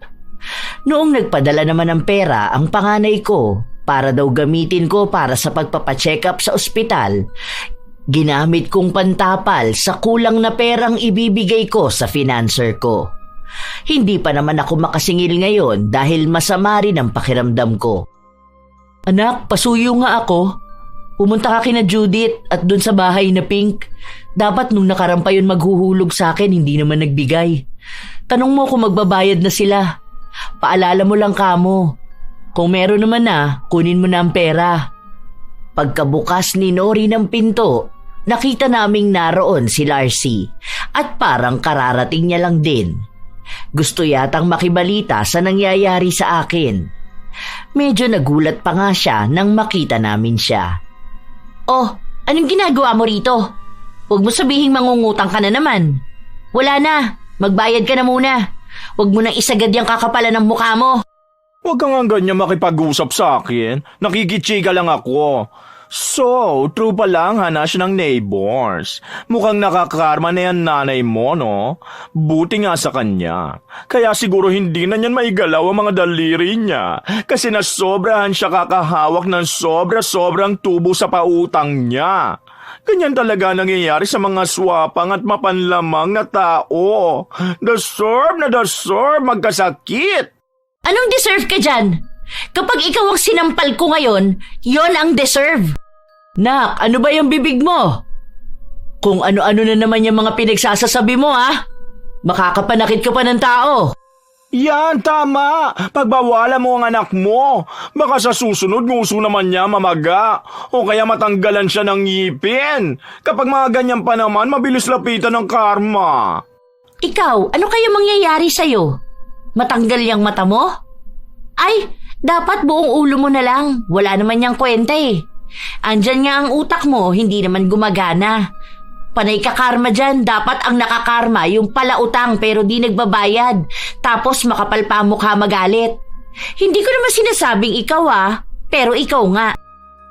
Noong nagpadala naman ng pera ang panganay ko para daw gamitin ko para sa pagpapacheck up sa ospital, ginamit kong pantapal sa kulang na perang ibibigay ko sa financer ko. Hindi pa naman ako makasingil ngayon dahil masama rin ang pakiramdam ko. Anak, pasuyo nga ako. Pumunta ka kina Judith at dun sa bahay na pink. Dapat nung nakaraan pa yun maghuhulog sa akin, hindi naman nagbigay. Tanong mo kung magbabayad na sila. Paalala mo lang kamo. Kung meron naman na, kunin mo na ang pera. Pagkabukas ni Nori ng pinto, nakita naming naroon si Larcy at parang kararating niya lang din. Gusto yatang makibalita sa nangyayari sa akin. Medyo nagulat pa nga siya nang makita namin siya. Oh, anong ginagawa mo rito? Huwag mo sabihing mangungutang ka na naman. Wala na, magbayad ka na muna. Huwag mo nang isagad yung kakapalan ng mukha mo. Huwag ka nga ganyan makipag-usap sa akin. Nakikichiga lang ako. So, true pa lang hanas ng neighbors. Mukhang nakakarma na yan nanay mo, no? Buti nga sa kanya. Kaya siguro hindi na niyan maigalaw ang mga daliri niya. Kasi nasobrahan siya kakahawak ng sobrang tubo sa pautang niya. Ganyan talaga nangyayari sa mga swapang at mapanlamang na tao. Deserve magkasakit. Anong deserve ka dyan? Kapag ikaw ang sinampal ko ngayon, yon ang deserve. Nak, ano ba yung bibig mo? Kung ano-ano na naman yung mga pinagsasasabi mo, ha? Makakapanakit ka pa ng tao. Yan, tama. Pagbawalan mo ang anak mo. Baka sa susunod nguso naman niya mamaga o kaya matanggalan siya ng ngipin. Kapag mga ganyan pa naman, mabilis lapitan ng karma. Ikaw, ano kaya mangyayari sa'yo? Matanggal yung mata mo? Ay, dapat buong ulo mo na lang. Wala naman niyang kwenta eh. Andyan nga ang utak mo, hindi naman gumagana. Panay ka karma dyan, dapat ang nakakarma yung palautang pero di nagbabayad. Tapos makapal pa ang mukha magalit. Hindi ko naman sinasabing ikaw pero ikaw nga.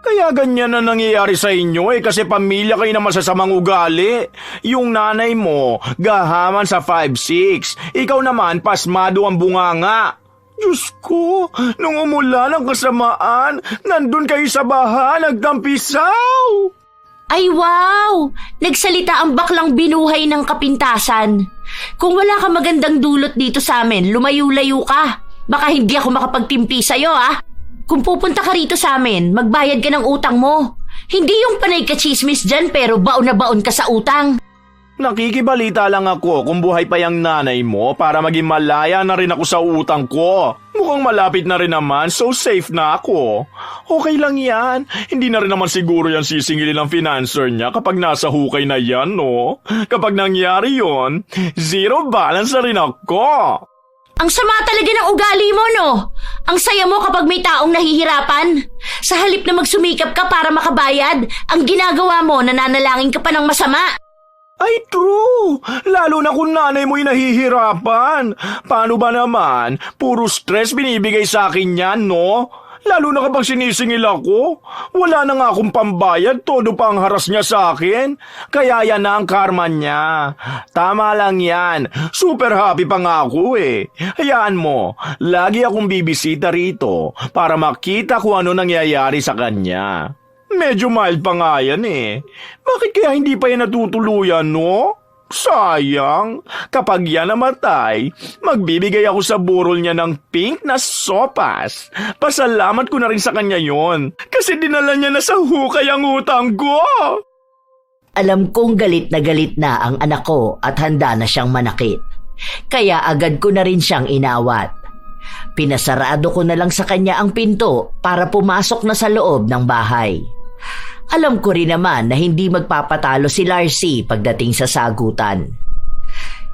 Kaya ganyan na nangyayari sa inyo kasi pamilya kayo na masasamang ugali. Yung nanay mo, gahaman sa 5'6". Ikaw naman, pasmado ang bunganga. Diyos ko, nung umulan ang kasamaan, nandun kayo sa baha, nagtampisaw. Ay wow! Nagsalita ang baklang binuhay ng kapintasan. Kung wala ka magandang dulot dito sa amin, lumayo-layo ka. Baka hindi ako makapagtimpi sa'yo Kung pupunta ka rito sa amin, magbayad ka ng utang mo. Hindi yung panay ka chismis dyan pero baon na baon ka sa utang. Nakikibalita lang ako kung buhay pa yung nanay mo para maging malaya na rin ako sa utang ko. Mukhang malapit na rin naman, so safe na ako. Okay lang yan. Hindi na rin naman siguro yan sisingilin ng financer niya kapag nasa hukay na yan, no? Kapag nangyari yon, zero balance na rin ako. Ang sama talaga ng ugali mo, no? Ang saya mo kapag may taong nahihirapan. Sa halip na magsumikap ka para makabayad, ang ginagawa mo, nananalangin ka pa ng masama. Ay, true! Lalo na kung nanay mo'y nahihirapan. Paano ba naman? Puro stress binibigay sa akin yan, no? Lalo na kapag sinisingil ako. Wala na nga akong pambayad, todo pa ang haras niya sa akin. Kaya yan na ang karma niya. Tama lang yan. Super happy pa nga ako eh. Hayaan mo, lagi akong bibisita rito para makita kung ano nangyayari sa kanya. Medyo mild pa nga yan eh. Bakit kaya hindi pa yan natutuluyan, no? Sayang. Kapag yan namatay, magbibigay ako sa burol niya ng pink na sopas. Pasalamat ko na rin sa kanya yon. Kasi dinala niya na sa hukay ang utang ko. Alam kong galit na ang anak ko at handa na siyang manakit. Kaya agad ko na rin siyang inawat. Pinasarado ko na lang sa kanya ang pinto para pumasok na sa loob ng bahay. Alam ko rin naman na hindi magpapatalo si Larcy pagdating sa sagutan.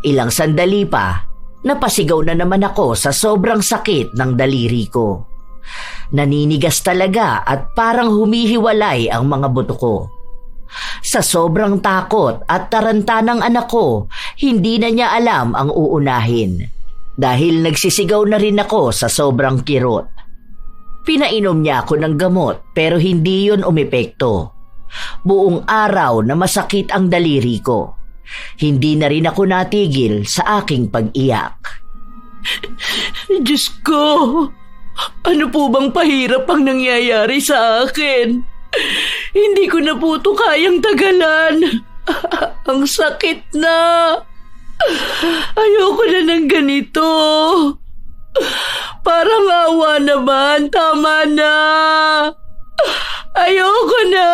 Ilang sandali pa, napasigaw na naman ako sa sobrang sakit ng daliri ko. Naninigas talaga at parang humihiwalay ang mga buto ko. Sa sobrang takot at taranta ng anak ko, hindi na niya alam ang uunahin. Dahil nagsisigaw na rin ako sa sobrang kirot. Pinainom niya ako ng gamot pero hindi yun umepekto. Buong araw na masakit ang daliri ko. Hindi na rin ako natigil sa aking pag-iyak. Diyos ko, ano po bang pahirap ang nangyayari sa akin? Hindi ko na po ito kayang tagalan. Ang sakit na. Ayoko na ng ganito. Parang awa naman, tama na. Ayoko na.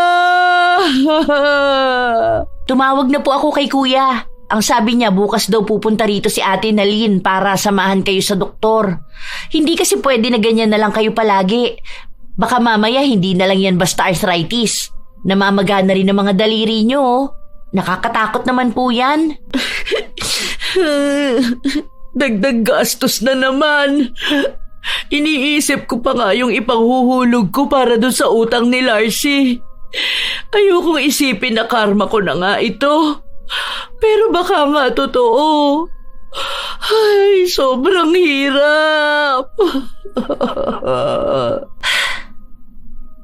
Tumawag na po ako kay kuya. Ang sabi niya bukas daw pupunta rito si Ate Nalin para samahan kayo sa doktor. Hindi kasi pwede na ganyan na lang kayo palagi. Baka mamaya hindi na lang yan basta arthritis. Namamaga na rin ang mga daliri niyo. Nakakatakot naman po yan. Dagdag gastos na naman. Iniisip ko pa nga yung ipanghuhulog ko para doon sa utang ni Larcy. Ayokong isipin na karma ko na nga ito. Pero baka nga totoo. Ay, sobrang hirap.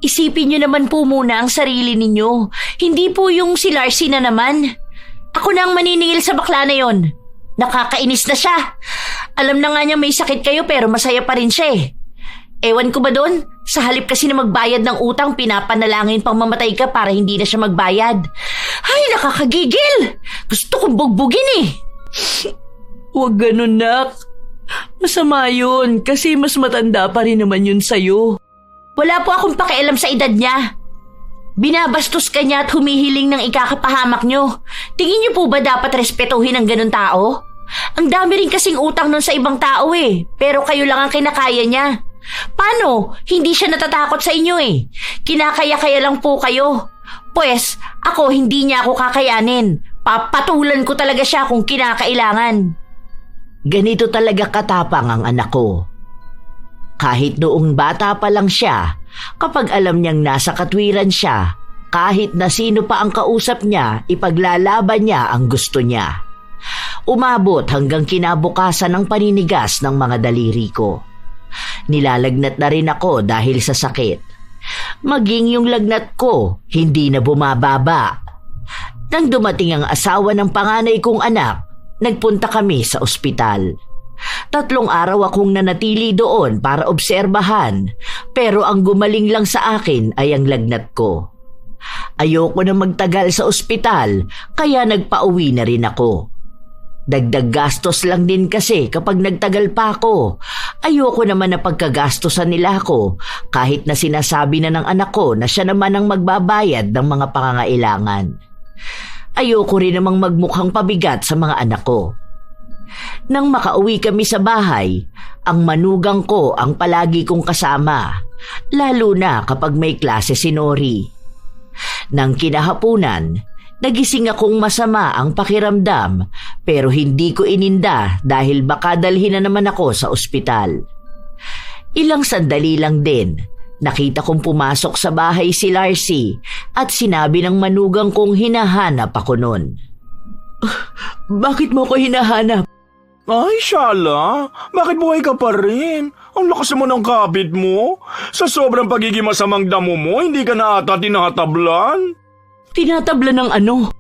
Isipin niyo naman po muna ang sarili ninyo. Hindi po yung si Larcy na naman. Ako na ang maniningil sa bakla na yon. Nakakainis na siya. Alam na nga niya may sakit kayo pero masaya pa rin siya eh. Ewan ko ba doon? Sa halip kasi na magbayad ng utang, pinapanalangin pang mamatay ka para hindi na siya magbayad. Ay, nakakagigil! Gusto kong bugbugin eh. Huwag ganun, nak. Masama yun kasi mas matanda pa rin naman yun sa'yo. Wala po akong pakialam sa edad niya. Binabastos ka niya at humihiling ng ikakapahamak niyo. Tingin niyo po ba dapat respetuhin ang ganun tao? Ang dami rin kasing utang nun sa ibang tao eh, pero kayo lang ang kinakaya niya. Paano? Hindi siya natatakot sa inyo eh. Kinakaya-kaya lang po kayo. Pues, ako hindi niya ako kakayanin. Papatulan ko talaga siya kung kinakailangan. Ganito talaga katapang ang anak ko. Kahit noong bata pa lang siya, kapag alam niyang nasa katwiran siya, kahit na sino pa ang kausap niya, ipaglalaban niya ang gusto niya. Umabot hanggang kinabukasan ng paninigas ng mga daliri ko. Nilalagnat na rin ako dahil sa sakit. Maging yung lagnat ko, hindi na bumababa. Nang dumating ang asawa ng panganay kong anak, nagpunta kami sa ospital. 3 araw akong nanatili doon para obserbahan, pero ang gumaling lang sa akin ay ang lagnat ko. Ayoko na magtagal sa ospital, kaya nagpauwi na rin ako. Dagdag gastos lang din kasi kapag nagtagal pa ako. Ayoko naman na pagkagastosan nila ako kahit na sinasabi na ng anak ko na siya naman ang magbabayad ng mga pangangailangan. Ayoko rin namang magmukhang pabigat sa mga anak ko. Nang makauwi kami sa bahay, ang manugang ko ang palagi kong kasama, lalo na kapag may klase si Nori. Nang kinahapunan, nagising akong masama ang pakiramdam pero hindi ko ininda dahil baka dalhin na naman ako sa ospital. Ilang sandali lang din, nakita kong pumasok sa bahay si Larcy at sinabi ng manugang kong hinahanap ako nun. Bakit mo ko hinahanap? Ay, Shala, bakit buhay ka pa rin? Ang lakas mo ng kabit mo. Sa sobrang pagiging masamang damo mo, hindi ka na ata tinatablan. Tinatabla ng ano?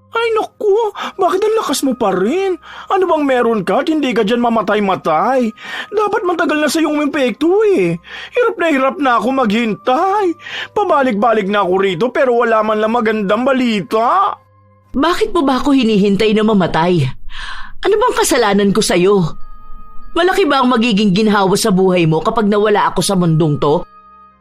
Ay naku, bakit ang lakas mo pa rin? Ano bang meron ka at hindi ka dyan mamatay-matay? Dapat matagal na sa iyong impekto eh. Hirap na ako maghintay. Pabalik-balik na ako rito pero wala man lang magandang balita. Bakit mo ba ako hinihintay na mamatay? Ano bang kasalanan ko sa'yo? Malaki ba ang magiging ginhawa sa buhay mo kapag nawala ako sa mundong to?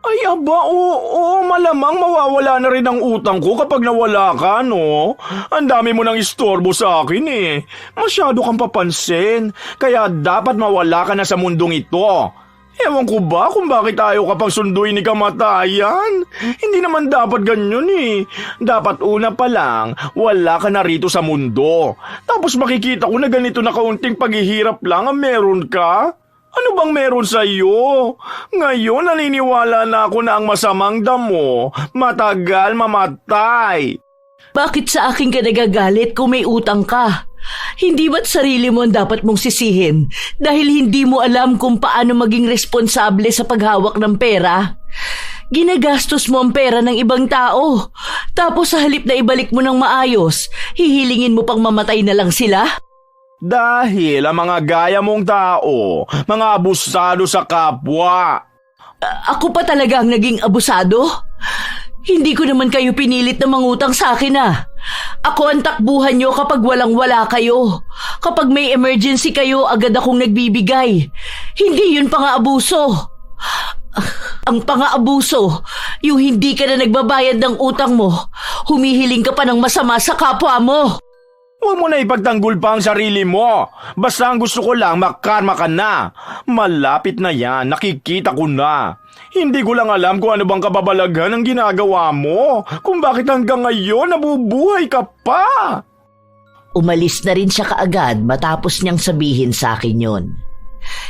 Ay aba, oo, malamang mawawala na rin ang utang ko kapag nawala ka, no? Ang dami mo nang istorbo sa akin eh. Masyado kang papansin, kaya dapat mawala ka na sa mundong ito. Ewan ko ba kung bakit ayaw ka pang sunduin ni kamatayan? Hindi naman dapat ganyan eh. Dapat una pa lang, wala ka na rito sa mundo. Tapos makikita ko na ganito na kaunting paghihirap lang ang meron ka. Ano bang meron sa iyo? Ngayon naniniwala na ako na ang masamang damo matagal mamatay. Bakit sa akin ka nagagalit kung may utang ka? Hindi ba't sarili mo ang dapat mong sisihin dahil hindi mo alam kung paano maging responsable sa paghawak ng pera? Ginagastos mo ang pera ng ibang tao. Tapos sa halip na ibalik mo ng maayos, hihilingin mo pang mamatay na lang sila? Dahil ang mga gaya mong tao, mga abusado sa kapwa. Ako pa talaga ang naging abusado? Hindi ko naman kayo pinilit na mangutang sa akin ah. Ako ang takbuhan nyo kapag walang-wala kayo. Kapag may emergency kayo, agad akong nagbibigay. Hindi yun pang-aabuso. Ang pang-aabuso, yung hindi ka na nagbabayad ng utang mo, humihiling ka pa ng masama sa kapwa mo. Huwag mo na ipagtanggol pa ang sarili mo. Basta ang gusto ko lang makarma ka na. Malapit na yan, nakikita ko na. Hindi ko lang alam kung ano bang kababalaghan ang ginagawa mo. Kung bakit hanggang ngayon nabubuhay ka pa. Umalis na rin siya kaagad matapos niyang sabihin sa akin yon.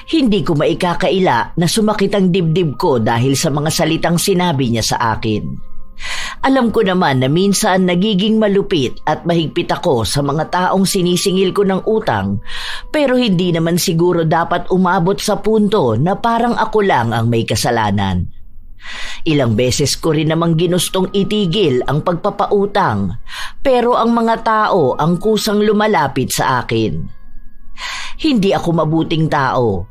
Hindi ko maikakaila na sumakit ang dibdib ko dahil sa mga salitang sinabi niya sa akin. Alam ko naman na minsan nagiging malupit at mahigpit ako sa mga taong sinisingil ko ng utang, pero hindi naman siguro dapat umabot sa punto na parang ako lang ang may kasalanan. Ilang beses ko rin namang ginustong itigil ang pagpapautang, pero ang mga tao ang kusang lumalapit sa akin. Hindi ako mabuting tao,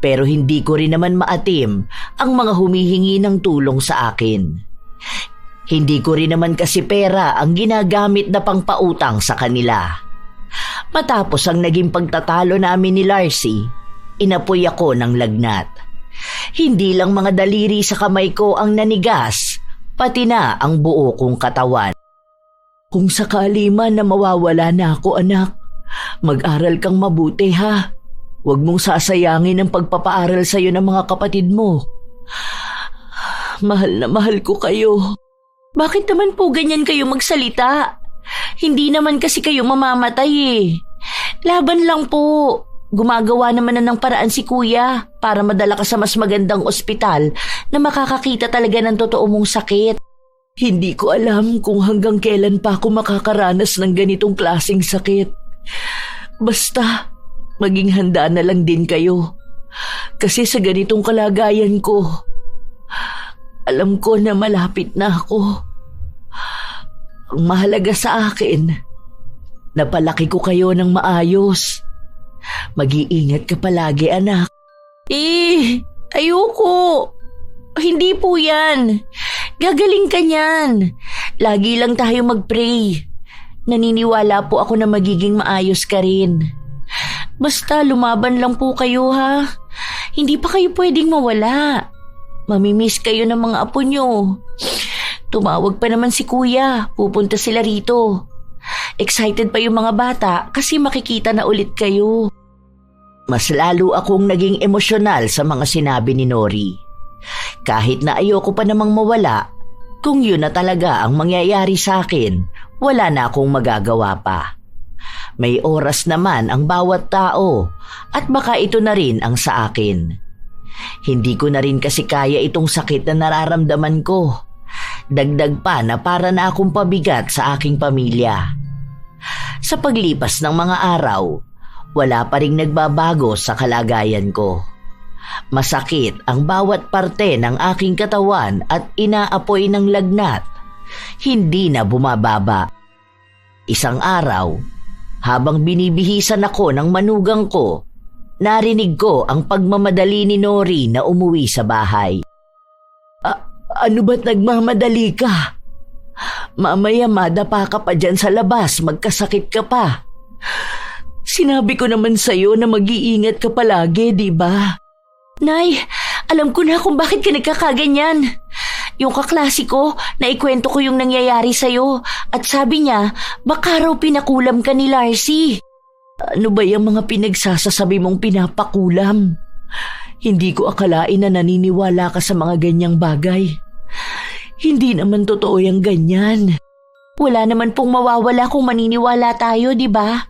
pero hindi ko rin naman maatim ang mga humihingi ng tulong sa akin. Hindi ko rin naman kasi pera ang ginagamit na pangpautang sa kanila. Matapos ang naging pagtatalo namin ni Larcy, inapoy ako ng lagnat. Hindi lang mga daliri sa kamay ko ang nanigas, pati na ang buo kong katawan. Kung sakali man na mawawala na ako, anak, mag-aral kang mabuti ha. Huwag mong sasayangin ang pagpapaaral sa iyo ng mga kapatid mo. Mahal na mahal ko kayo. Bakit naman po ganyan kayo magsalita? Hindi naman kasi kayo mamamatay eh. Laban lang po. Gumagawa naman na ng paraan si kuya para madala ka sa mas magandang ospital na makakakita talaga ng totoo mong sakit. Hindi ko alam kung hanggang kailan pa ako makakaranas ng ganitong klaseng sakit. Basta, maging handa na lang din kayo. Kasi sa ganitong kalagayan ko, alam ko na malapit na ako. Ang mahalaga sa akin, napalaki ko kayo ng maayos. Mag-iingat ka palagi, anak. Ayoko. Hindi po yan. Gagaling ka niyan. Lagi lang tayo mag-pray. Naniniwala po ako na magiging maayos ka rin. Basta lumaban lang po kayo ha. Hindi pa kayo pwedeng mawala. Mamimiss kayo ng mga apo nyo. Tumawag pa naman si kuya. Pupunta sila rito. Excited pa yung mga bata kasi makikita na ulit kayo. Mas lalo akong naging emosyonal sa mga sinabi ni Nori. Kahit na ayoko pa namang mawala, kung yun na talaga ang mangyayari sa akin, wala na akong magagawa pa. May oras naman ang bawat tao at baka ito na rin ang sa akin. Hindi ko na rin kasi kaya itong sakit na nararamdaman ko. Dagdag pa na para na akong pabigat sa aking pamilya. Sa paglipas ng mga araw, wala pa ring nagbabago sa kalagayan ko. Masakit ang bawat parte ng aking katawan at inaapoy ng lagnat. Hindi na bumababa. Isang araw, habang binibihisan ako ng manugang ko, narinig ko ang pagmamadali ni Nori na umuwi sa bahay. Ano ba't nagmamadali ka? Mamaya madapa ka pa dyan sa labas, magkasakit ka pa. Sinabi ko naman sa'yo na mag-iingat ka palagi, di ba? Nay, alam ko na kung bakit ka nagkakaganyan. Yung kaklase ko, naikwento ko yung nangyayari sa'yo at sabi niya, baka raw pinakulam ka ni Larcy. Ano ba yung mga pinagsasasabi mong pinapakulam? Hindi ko akalain na naniniwala ka sa mga ganyang bagay. Hindi naman totoo yung ganyan. Wala naman pong mawawala kung maniniwala tayo, di ba?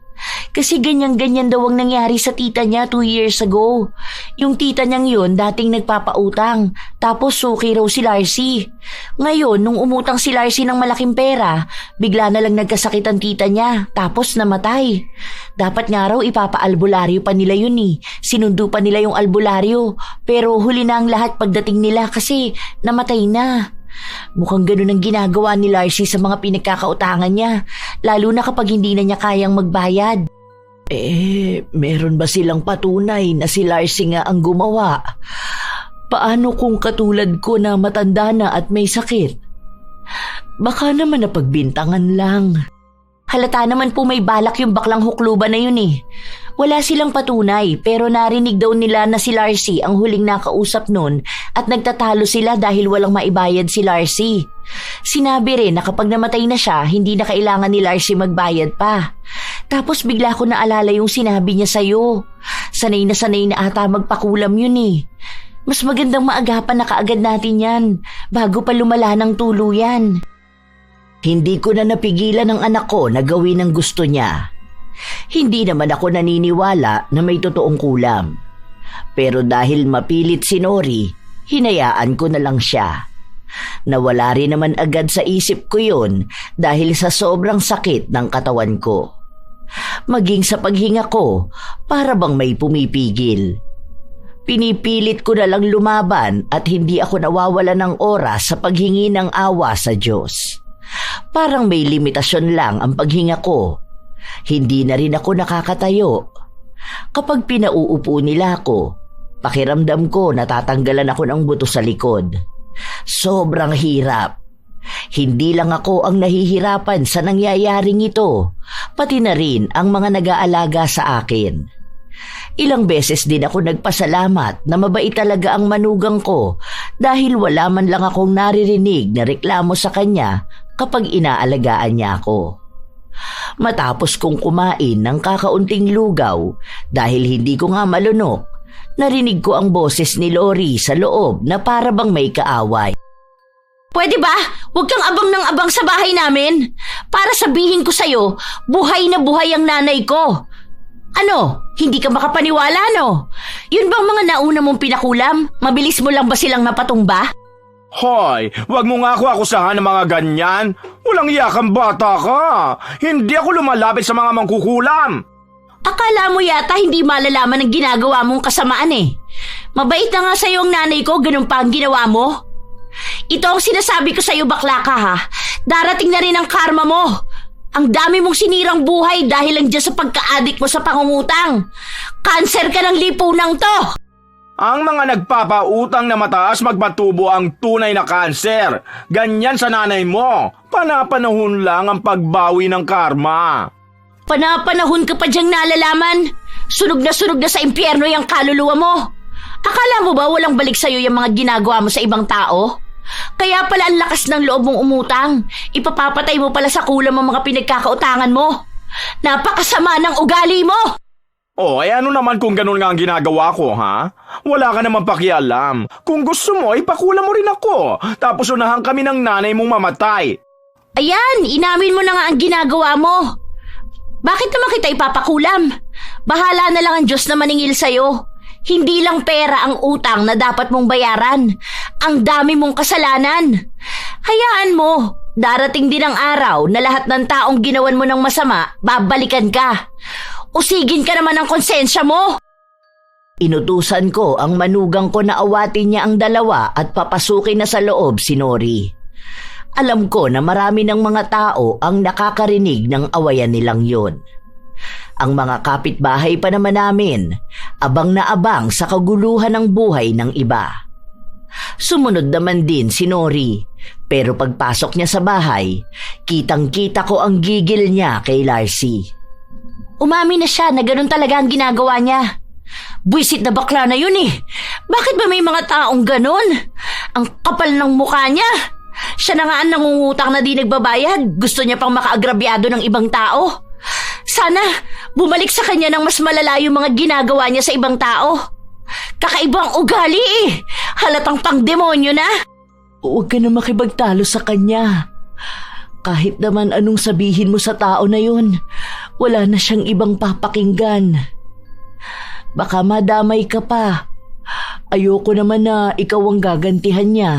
Kasi ganyan-ganyan daw ang nangyari sa tita niya 2 years ago. Yung tita niyang yun dating nagpapautang, tapos suki raw si Larcy. Ngayon, nung umutang si Larcy ng malaking pera, bigla na lang nagkasakit ang tita niya, tapos namatay. Dapat nga raw ipapaalbularyo pa nila yun eh. Sinundo pa nila yung albularyo, pero huli na ang lahat pagdating nila kasi namatay na. Mukhang ganun ang ginagawa ni Larcy sa mga pinagkakautangan niya, lalo na kapag hindi na niya kayang magbayad. Meron ba silang patunay na si Larcy nga ang gumawa? Paano kung katulad ko na matanda na at may sakit? Baka naman napagbintangan lang. Halata naman po may balak yung baklang hukluban na yun eh. Wala silang patunay pero narinig daw nila na si Larcy ang huling nakausap nun at nagtatalo sila dahil walang maibayad si Larcy. Sinabi rin na kapag namatay na siya, hindi na kailangan ni Larcy magbayad pa. Tapos bigla ko naalala yung sinabi niya sa'yo. Sanay na ata magpakulam yun eh. Mas magandang maagapan na kaagad natin yan bago pa lumala ng tuluyan. Hindi ko na napigilan ng anak ko na gawin ang gusto niya. Hindi naman ako naniniwala na may totoong kulam. Pero dahil mapilit si Nori, hinayaan ko na lang siya. Nawala rin naman agad sa isip ko yun dahil sa sobrang sakit ng katawan ko. Maging sa paghinga ko, para bang may pumipigil. Pinipilit ko na lang lumaban at hindi ako nawawala ng oras sa paghingi ng awa sa Diyos. Parang may limitasyon lang ang paghinga ko. Hindi na rin ako nakakatayo. Kapag pinauupo nila ako, pakiramdam ko natatanggalan ako ng buto sa likod. Sobrang hirap. Hindi lang ako ang nahihirapan sa nangyayaring ito, pati na rin ang mga nag-aalaga sa akin. Ilang beses din ako nagpasalamat na mabait talaga ang manugang ko dahil wala man lang akong naririnig na reklamo sa kanya kapag inaalagaan niya ako. Matapos kong kumain ng kakaunting lugaw dahil hindi ko nga malunok, narinig ko ang boses ni Lori sa loob na para bang may kaaway. Pwede ba? Huwag kang abang ng abang sa bahay namin. Para sabihin ko sa'yo, buhay na buhay ang nanay ko. Ano? Hindi ka makapaniwala, no? Yun bang mga nauna mong pinakulam? Mabilis mo lang ba silang napatumba? Hoy, wag mo nga ako akusahan ng mga ganyan. Walang iyakang bata ka. Hindi ako lumalapit sa mga mangkukulam. Akala mo yata hindi malalaman ang ginagawa mong kasamaan eh. Mabait na nga sa'yo ang nanay ko, ganun pa ang ginawa mo. Ito ang sinasabi ko sa'yo, bakla ka ha. Darating na rin ang karma mo. Ang dami mong sinirang buhay dahil lang dyan sa pagka-addict mo sa pangungutang. Cancer ka ng lipunang to. Ang mga nagpapautang na mataas magpatubo ang tunay na kanser. Ganyan sa nanay mo. Panapanahon lang ang pagbawi ng karma. Panapanahon ka pa diyang nalalaman. Sunog na sa impyerno yung kaluluwa mo. Akala mo ba walang balik sa'yo yung mga ginagawa mo sa ibang tao? Kaya pala ang lakas ng loob mong umutang. Ipapapatay mo pala sa kulam ang mga pinagkakautangan mo. Napakasama ng ugali mo! Oh, ano naman kung ganun nga ang ginagawa ko, ha? Wala ka naman pakialam. Kung gusto mo, ipakulam mo rin ako. Tapos unahan kami ng nanay mong mamatay. Ayan, inamin mo na nga ang ginagawa mo. Bakit naman kita ipapakulam? Bahala na lang ang Diyos na maningil sa'yo. Hindi lang pera ang utang na dapat mong bayaran. Ang dami mong kasalanan. Hayaan mo, darating din ang araw na lahat ng taong ginawan mo ng masama, babalikan ka. Usigin ka naman ang konsensya mo. Inutusan ko ang manugang ko na awatin niya ang dalawa at papasukin na sa loob si Nori. Alam ko na marami ng mga tao ang nakakarinig ng awayan nilang yon. Ang mga kapitbahay pa naman namin, abang na abang sa kaguluhan ng buhay ng iba. Sumunod naman din si Nori, pero pagpasok niya sa bahay, kitang-kita ko ang gigil niya kay Larcy. Umami na siya na ganun talaga ang ginagawa niya. Buisit na bakla na yun eh. Bakit ba may mga taong ganun? Ang kapal ng mukha niya. Siya na nga ang nangungutang na di nagbabayad. Gusto niya pang makaagrabyado ng ibang tao. Sana bumalik sa kanya ng mas malala yung mga ginagawa niya sa ibang tao. Kakaibang ugali eh. Halatang pang-demonyo na. Huwag ka na makipagtalo sa kanya. Kahit naman anong sabihin mo sa tao na yun, wala na siyang ibang papakinggan. Baka madamay ka pa. Ayoko naman na ikaw ang gagantihan niya.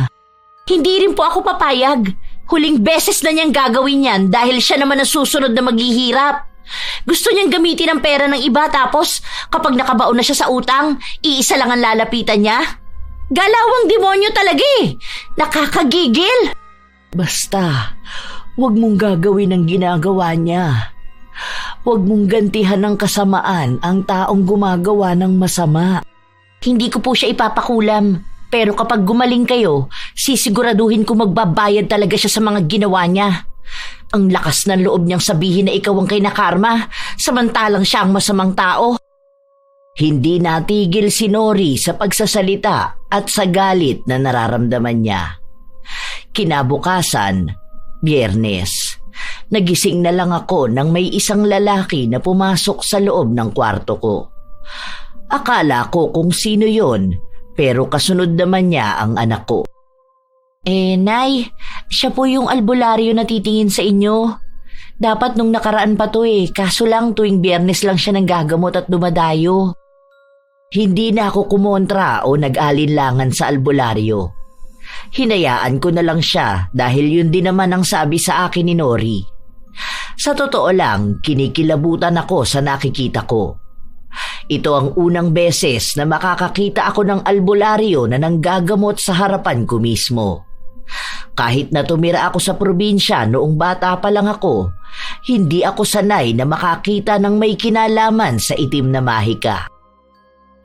Hindi rin po ako papayag. Huling beses na niyang gagawin yan dahil siya naman ang susunod na maghihirap. Gusto niyang gamitin ang pera ng iba tapos kapag nakabaon na siya sa utang, iisa lang ang lalapitan niya. Galawang demonyo talaga eh. Nakakagigil. Basta, huwag mong gagawin ang ginagawa niya. Huwag mong gantihan ng kasamaan ang taong gumagawa ng masama. Hindi ko po siya ipapakulam. Pero kapag gumaling kayo, sisiguraduhin ko magbabayad talaga siya sa mga ginawa niya. Ang lakas ng loob niyang sabihin na ikaw ang kinakarma, samantalang siya ang masamang tao. Hindi natigil si Nori sa pagsasalita at sa galit na nararamdaman niya. Kinabukasan, Biyernes, nagising na lang ako nang may isang lalaki na pumasok sa loob ng kwarto ko. Akala ko kung sino yon, pero kasunod naman niya ang anak ko. Nay, siya po yung albularyo na titingin sa inyo. Dapat nung nakaraan pa to kaso lang tuwing Biyernes lang siya nanggagamot at dumadayo. Hindi na ako kumontra o nag-alinlangan sa albularyo. Hinayaan ko na lang siya dahil yun din naman ang sabi sa akin ni Nori. Sa totoo lang, kinikilabutan ako sa nakikita ko. Ito ang unang beses na makakakita ako ng albularyo na nanggagamot sa harapan ko mismo. Kahit na tumira ako sa probinsya noong bata pa lang ako, hindi ako sanay na makakita ng may kinalaman sa itim na mahika.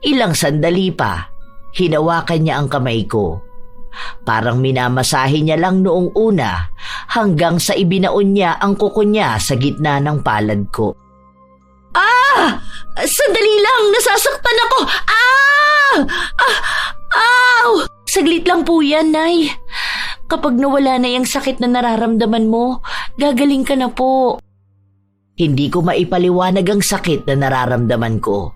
Ilang sandali pa, hinawakan niya ang kamay ko. Parang minamasahe niya lang noong una hanggang sa ibinaon niya ang kuko niya sa gitna ng palad ko. Ah! Sandali lang! Nasasaktan ako! Ah! Ow! Saglit lang po yan, Nay. Kapag nawala na yung sakit na nararamdaman mo, gagaling ka na po. Hindi ko maipaliwanag ang sakit na nararamdaman ko.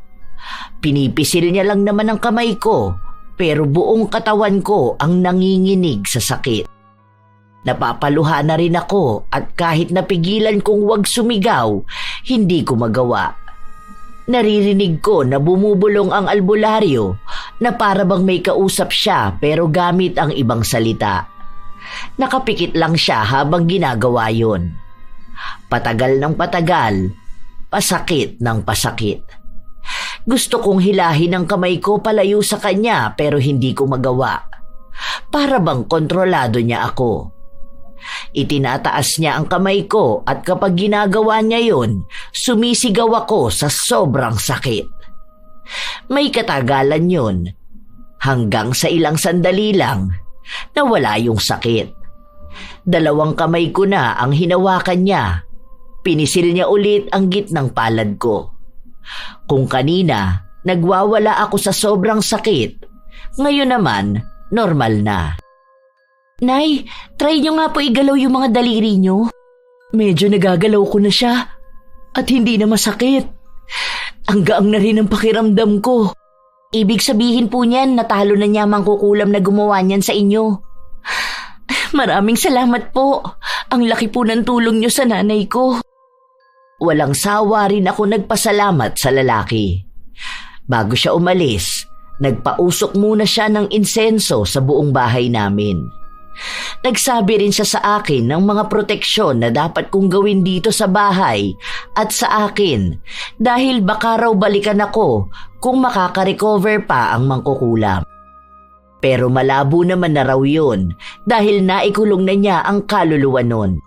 Pinipisil niya lang naman ang kamay ko, pero buong katawan ko ang nanginginig sa sakit. Napapaluha na rin ako at kahit napigilan kong wag sumigaw, hindi ko magawa. Naririnig ko na bumubulong ang albularyo na para bang may kausap siya pero gamit ang ibang salita. Nakapikit lang siya habang ginagawa yon. Patagal ng patagal, pasakit ng pasakit. Gusto kong hilahin ang kamay ko palayo sa kanya pero hindi ko magawa. Para bang kontrolado niya ako. Itinataas niya ang kamay ko at kapag ginagawa niya yon, sumisigaw ako sa sobrang sakit. May katagalan yon. Hanggang sa ilang sandali lang, nawala yung sakit. 2 kamay ko na ang hinawakan niya. Pinisil niya ulit ang gitnang palad ko. Kung kanina, nagwawala ako sa sobrang sakit, ngayon naman, normal na. Nay, try nyo nga po igalaw yung mga daliri nyo. Medyo nagagalaw ko na siya at hindi na masakit. Ang gaang na rin ang pakiramdam ko. Ibig sabihin po niyan, natalo na niya mangkukulam na gumawa niyan sa inyo. Maraming salamat po. Ang laki po ng tulong niyo sa nanay ko. Walang sawa rin ako nagpasalamat sa lalaki. Bago siya umalis, nagpausok muna siya ng insenso sa buong bahay namin. Nagsabi rin siya sa akin ng mga proteksyon na dapat kong gawin dito sa bahay at sa akin dahil baka raw balikan ako kung makaka-recover pa ang mangkukulam. Pero malabo naman na raw yun dahil naikulong na niya ang kaluluwa nun.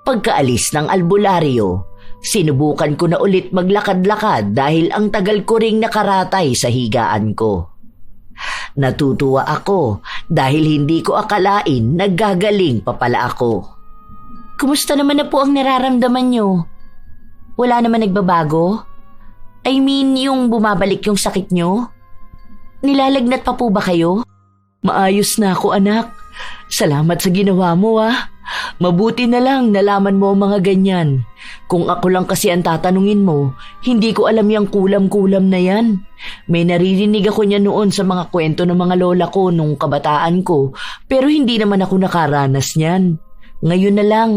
Pagkaalis ng albularyo, sinubukan ko na ulit maglakad-lakad dahil ang tagal ko ring nakaratay sa higaan ko. Natutuwa ako dahil hindi ko akalain naggagaling pa pala ako. Kumusta naman na po ang nararamdaman nyo? Wala naman nagbabago? I mean, yung bumabalik yung sakit nyo? Nilalagnat pa po ba kayo? Maayos na ako, anak. Salamat sa ginawa mo, ah. Mabuti na lang nalaman mo ang mga ganyan. Kung ako lang kasi ang tatanungin mo, hindi ko alam yung kulam-kulam na yan. May naririnig ako niya noon sa mga kwento ng mga lola ko nung kabataan ko, pero hindi naman ako nakaranas niyan. Ngayon na lang.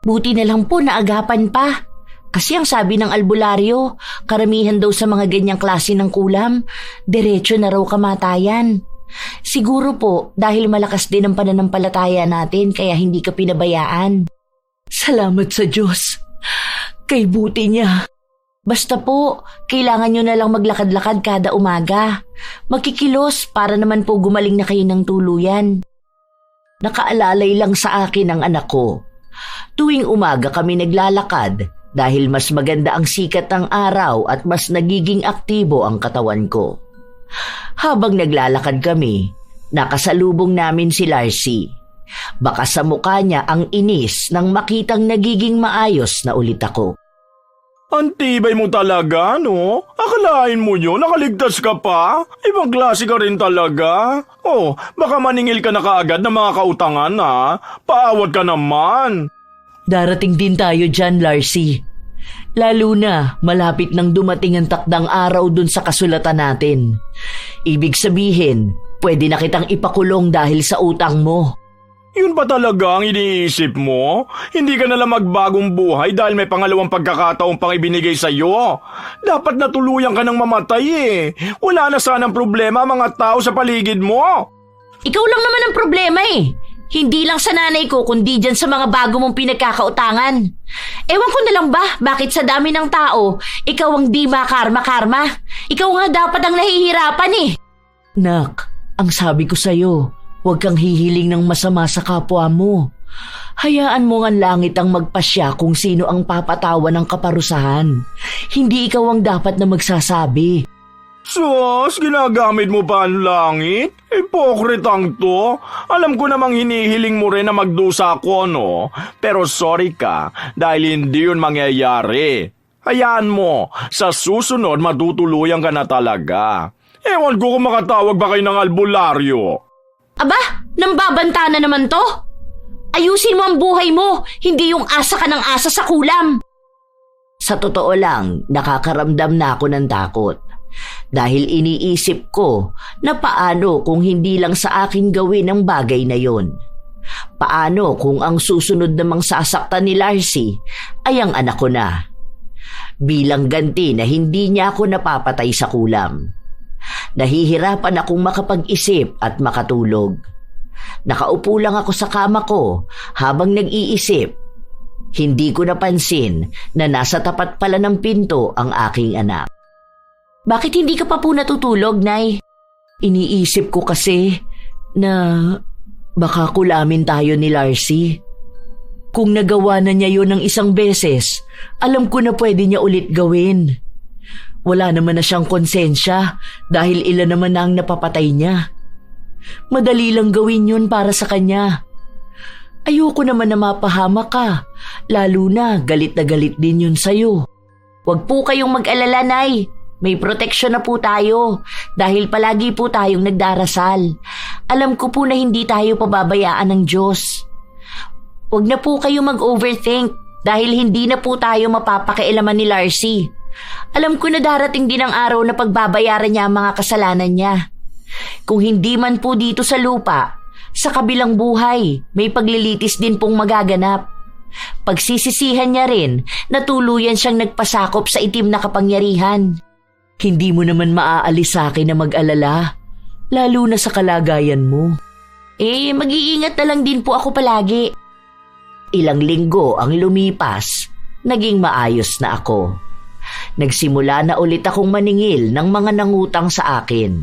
Buti na lang po naagapan pa. Kasi ang sabi ng albularyo, karamihan daw sa mga ganyang klase ng kulam, diretso na raw kamatayan. Siguro po dahil malakas din ang pananampalataya natin kaya hindi ka pinabayaan. Salamat sa Diyos. Kay buti niya. Basta po, kailangan nyo na lang maglakad-lakad kada umaga. Magkikilos para naman po gumaling na kayo ng tuluyan. Nakaalalay lang sa akin ang anak ko. Tuwing umaga kami naglalakad dahil mas maganda ang sikat ng araw at mas nagiging aktibo ang katawan ko. Habang naglalakad kami, nakasalubong namin si Larcy. Baka sa mukha niya ang inis nang makitang nagiging maayos na ulit ako. Antibay mo talaga, no? Akalain mo yun, nakaligtas ka pa? Ibang klase ka rin talaga. Oh, baka maningil ka na kaagad ng mga kautangan, ha? Paawat ka naman. Darating din tayo dyan, Larcy. Lalo na malapit nang dumating ang takdang araw dun sa kasulatan natin. Ibig sabihin, pwede na kitang ipakulong dahil sa utang mo. Yun ba talaga ang iniisip mo? Hindi ka nalang magbagong buhay dahil may pangalawang pagkakataon pang ibinigay sa'yo. Dapat natuluyan ka ng mamatay eh. Wala na sanang problema ang mga tao sa paligid mo. Ikaw lang naman ang problema eh. Hindi lang sa nanay ko kundi dyan sa mga bago mong pinagkakautangan. Ewan ko na lang ba bakit sa dami ng tao, ikaw ang di makarma-karma. Ikaw nga dapat ang nahihirapan eh. Nak, ang sabi ko sa'yo, huwag kang hihiling ng masama sa kapwa mo. Hayaan mo ang langit ang magpasya kung sino ang papatawan ng kaparusahan. Hindi ikaw ang dapat na magsasabi. Sus, ginagamit mo pa ang langit? Hipokritang to. Alam ko namang hinihiling mo rin na magdusa ako, no? Pero sorry ka, dahil hindi yun mangyayari. Hayaan mo, sa susunod matutuluyan ka na talaga. Ewan ko kung makatawag ba kayo ng albularyo. Aba, nambabanta na naman to. Ayusin mo ang buhay mo, hindi yung asa ka ng asa sa kulam. Sa totoo lang, nakakaramdam na ako ng takot. Dahil iniisip ko na paano kung hindi lang sa akin gawin ang bagay na yon. Paano kung ang susunod namang sasaktan ni Larcy ay ang anak ko na? Bilang ganti na hindi niya ako napapatay sa kulam. Nahihirapan akong makapag-isip at makatulog. Nakaupo lang ako sa kama ko habang nag-iisip. Hindi ko napansin na nasa tapat pala ng pinto ang aking anak. Bakit hindi ka pa po natutulog, Nay? Iniisip ko kasi na baka kulamin tayo ni Larcy. Kung nagawa na niya yun ng isang beses, alam ko na pwede niya ulit gawin. Wala naman na siyang konsensya dahil ilan naman na ang napapatay niya. Madali lang gawin yun para sa kanya. Ayoko naman na mapahamak ka, lalo na galit din yun sa'yo. Huwag po kayong mag-alala, Nay. May proteksyon na po tayo dahil palagi po tayong nagdarasal. Alam ko po na hindi tayo pababayaan ng Diyos. Huwag na po kayo mag-overthink dahil hindi na po tayo mapapakialaman ni Larcy. Alam ko na darating din ang araw na pagbabayaran niya ang mga kasalanan niya. Kung hindi man po dito sa lupa, sa kabilang buhay, may paglilitis din pong magaganap. Pagsisisihan niya rin na tuluyan siyang nagpasakop sa itim na kapangyarihan. Hindi mo naman maaalis sa akin na mag-alala, lalo na sa kalagayan mo. Mag-iingat na lang din po ako palagi. Ilang linggo ang lumipas, naging maayos na ako. Nagsimula na ulit akong maningil ng mga nangutang sa akin.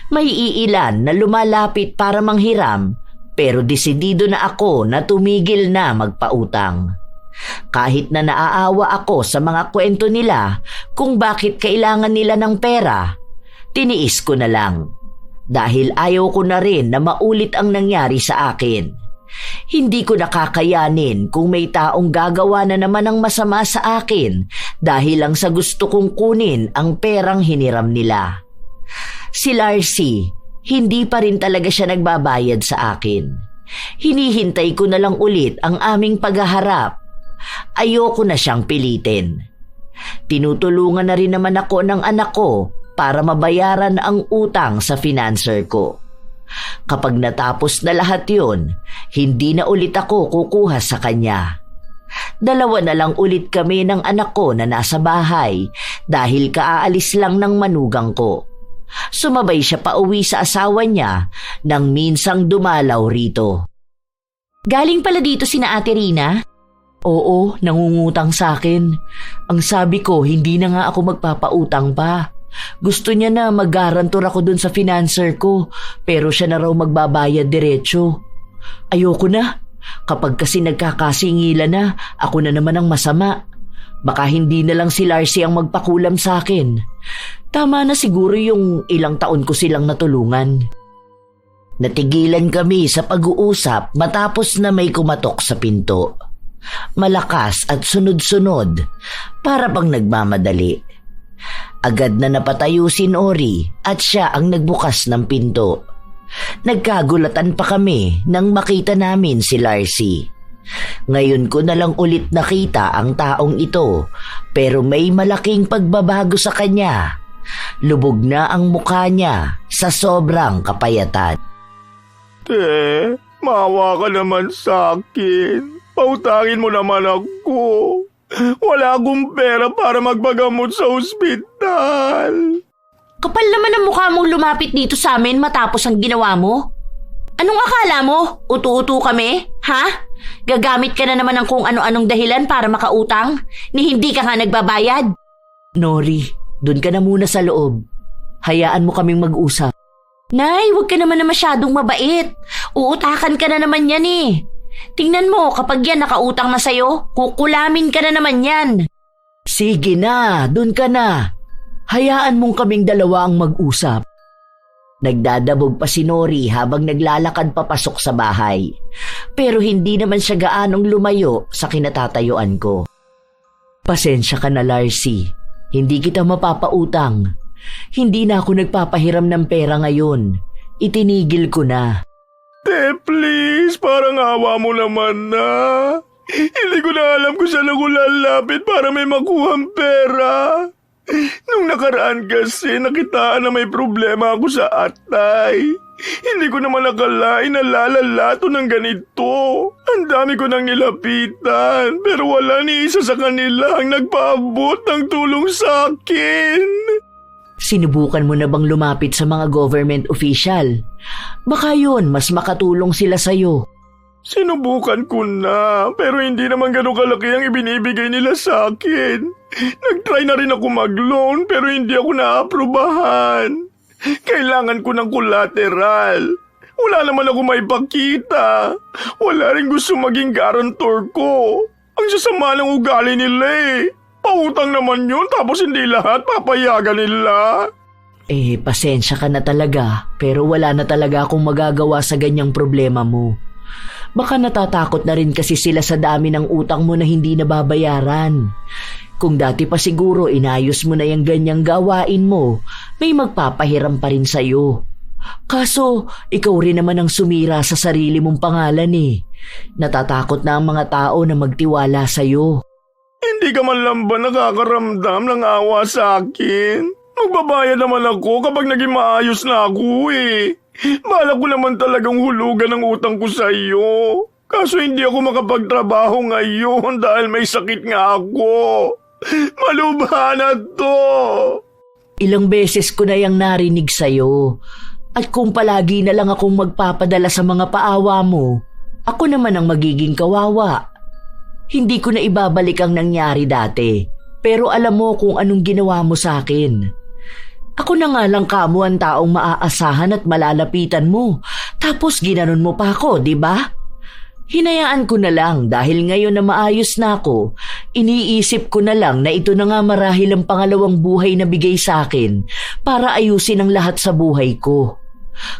May iilan na lumalapit para manghiram, pero desidido na ako na tumigil na magpautang. Kahit na naaawa ako sa mga kwento nila kung bakit kailangan nila ng pera, tiniis ko na lang. Dahil ayaw ko na rin na maulit ang nangyari sa akin. Hindi ko nakakayanin kung may taong gagawa na naman ng masama sa akin dahil lang sa gusto kong kunin ang perang hiniram nila. Si Larcy, hindi pa rin talaga siya nagbabayad sa akin. Hinihintay ko na lang ulit ang aming paghaharap. Ayoko na siyang pilitin. Tinutulungan na rin naman ako ng anak ko para mabayaran ang utang sa financer ko. Kapag natapos na lahat yun, hindi na ulit ako kukuha sa kanya. Dalawa na lang ulit kami ng anak ko na nasa bahay dahil kaaalis lang ng manugang ko. Sumabay siya pauwi sa asawa niya nang minsang dumalaw rito. Galing pala dito sina Ate Rina? Oo, nangungutang sa akin. Ang sabi ko, hindi na nga ako magpapautang pa. Gusto niya na mag-garantor ako dun sa financer ko, pero siya na raw magbabayad diretso. Ayoko na. Kapag kasi nagkakasingilan na, ako na naman ang masama. Baka hindi na lang si Larcy ang magpakulam sa akin. Tama na siguro yung ilang taon ko silang natulungan. Natigilan kami sa pag-uusap matapos na may kumatok sa pinto. Malakas at sunod-sunod, para bang nagmamadali. Agad na napatayo si Nori at siya ang nagbukas ng pinto. Nagkagulatan pa kami nang makita namin si Larcy. Ngayon ko na lang ulit nakita ang taong ito, pero may malaking pagbabago sa kanya. Lubog na ang mukha niya sa sobrang kapayatan. Maawa ka naman sa akin. Pautangin mo naman ako. Wala akong pera para magpagamot sa ospital. Kapal naman ang mukha mong lumapit dito sa amin matapos ang ginawa mo. Anong akala mo? Utu-utu kami? Ha? Gagamit ka na naman ng kung ano-anong dahilan para makautang? Ni hindi ka nga nagbabayad? Nori, dun ka na muna sa loob. Hayaan mo kaming mag-usap. Nay, huwag ka naman na masyadong mabait. Uutakan ka na naman yan eh. Tingnan mo, kapag yan nakautang na sa'yo, kukulamin ka na naman yan. Sige na, dun ka na. Hayaan mong kaming dalawa ang mag-usap. Nagdadabog pa si Nori habang naglalakad papasok sa bahay. Pero hindi naman siya gaanong lumayo sa kinatatayuan ko. Pasensya ka na, Larcy. Hindi kita mapapautang. Hindi na ako nagpapahiram ng pera ngayon. Itinigil ko na. Please, parang awa mo naman na. Hindi ko na alam kung saan ako lalapit para may makuhang pera. Nung nakaraan kasi, nakitaan na may problema ako sa atay. Hindi ko naman nakalain na lalalato ng ganito. Ang dami ko nang nilapitan, pero wala ni isa sa kanila ang nagpaabot ng tulong sa akin. Sinubukan mo na bang lumapit sa mga government official? Baka yun, mas makatulong sila sa'yo. Sinubukan ko na, pero hindi naman ganun kalaki ang ibinibigay nila sa akin. Nag-try na rin ako mag-loan, pero hindi ako naaprubahan. Kailangan ko ng collateral. Wala naman ako maipakita. Wala rin gusto maging guarantor ko. Ang sasama ng ugali nila eh. Pautang naman yun, tapos hindi lahat papayagan nila. Pasensya ka na talaga, pero wala na talaga akong magagawa sa ganyang problema mo. Baka natatakot na rin kasi sila sa dami ng utang mo na hindi nababayaran. Kung dati pa siguro inayos mo na yung ganyang gawain mo, may magpapahiram pa rin sa'yo. Kaso, ikaw rin naman ang sumira sa sarili mong pangalan eh. Natatakot na ang mga tao na magtiwala sa'yo. Hindi ka man lang ba nakakaramdam ng awa sa akin? Magbabayad naman ako kapag naging maayos na ako eh. Balak ko naman talagang hulugan ang utang ko sa iyo. Kaso hindi ako makapagtrabaho ngayon dahil may sakit nga ako. Malubha na to. Ilang beses ko na yang narinig sa'yo. At kung palagi na lang akong magpapadala sa mga paawa mo, ako naman ang magiging kawawa. Hindi ko na ibabalik ang nangyari dati, pero alam mo kung anong ginawa mo sa akin. Ako na nga lang kamo ang taong maaasahan at malalapitan mo, tapos ginanon mo pa ako, di ba? Hinayaan ko na lang dahil ngayon na maayos na ako, iniisip ko na lang na ito na nga marahil ang pangalawang buhay na bigay sa akin para ayusin ang lahat sa buhay ko.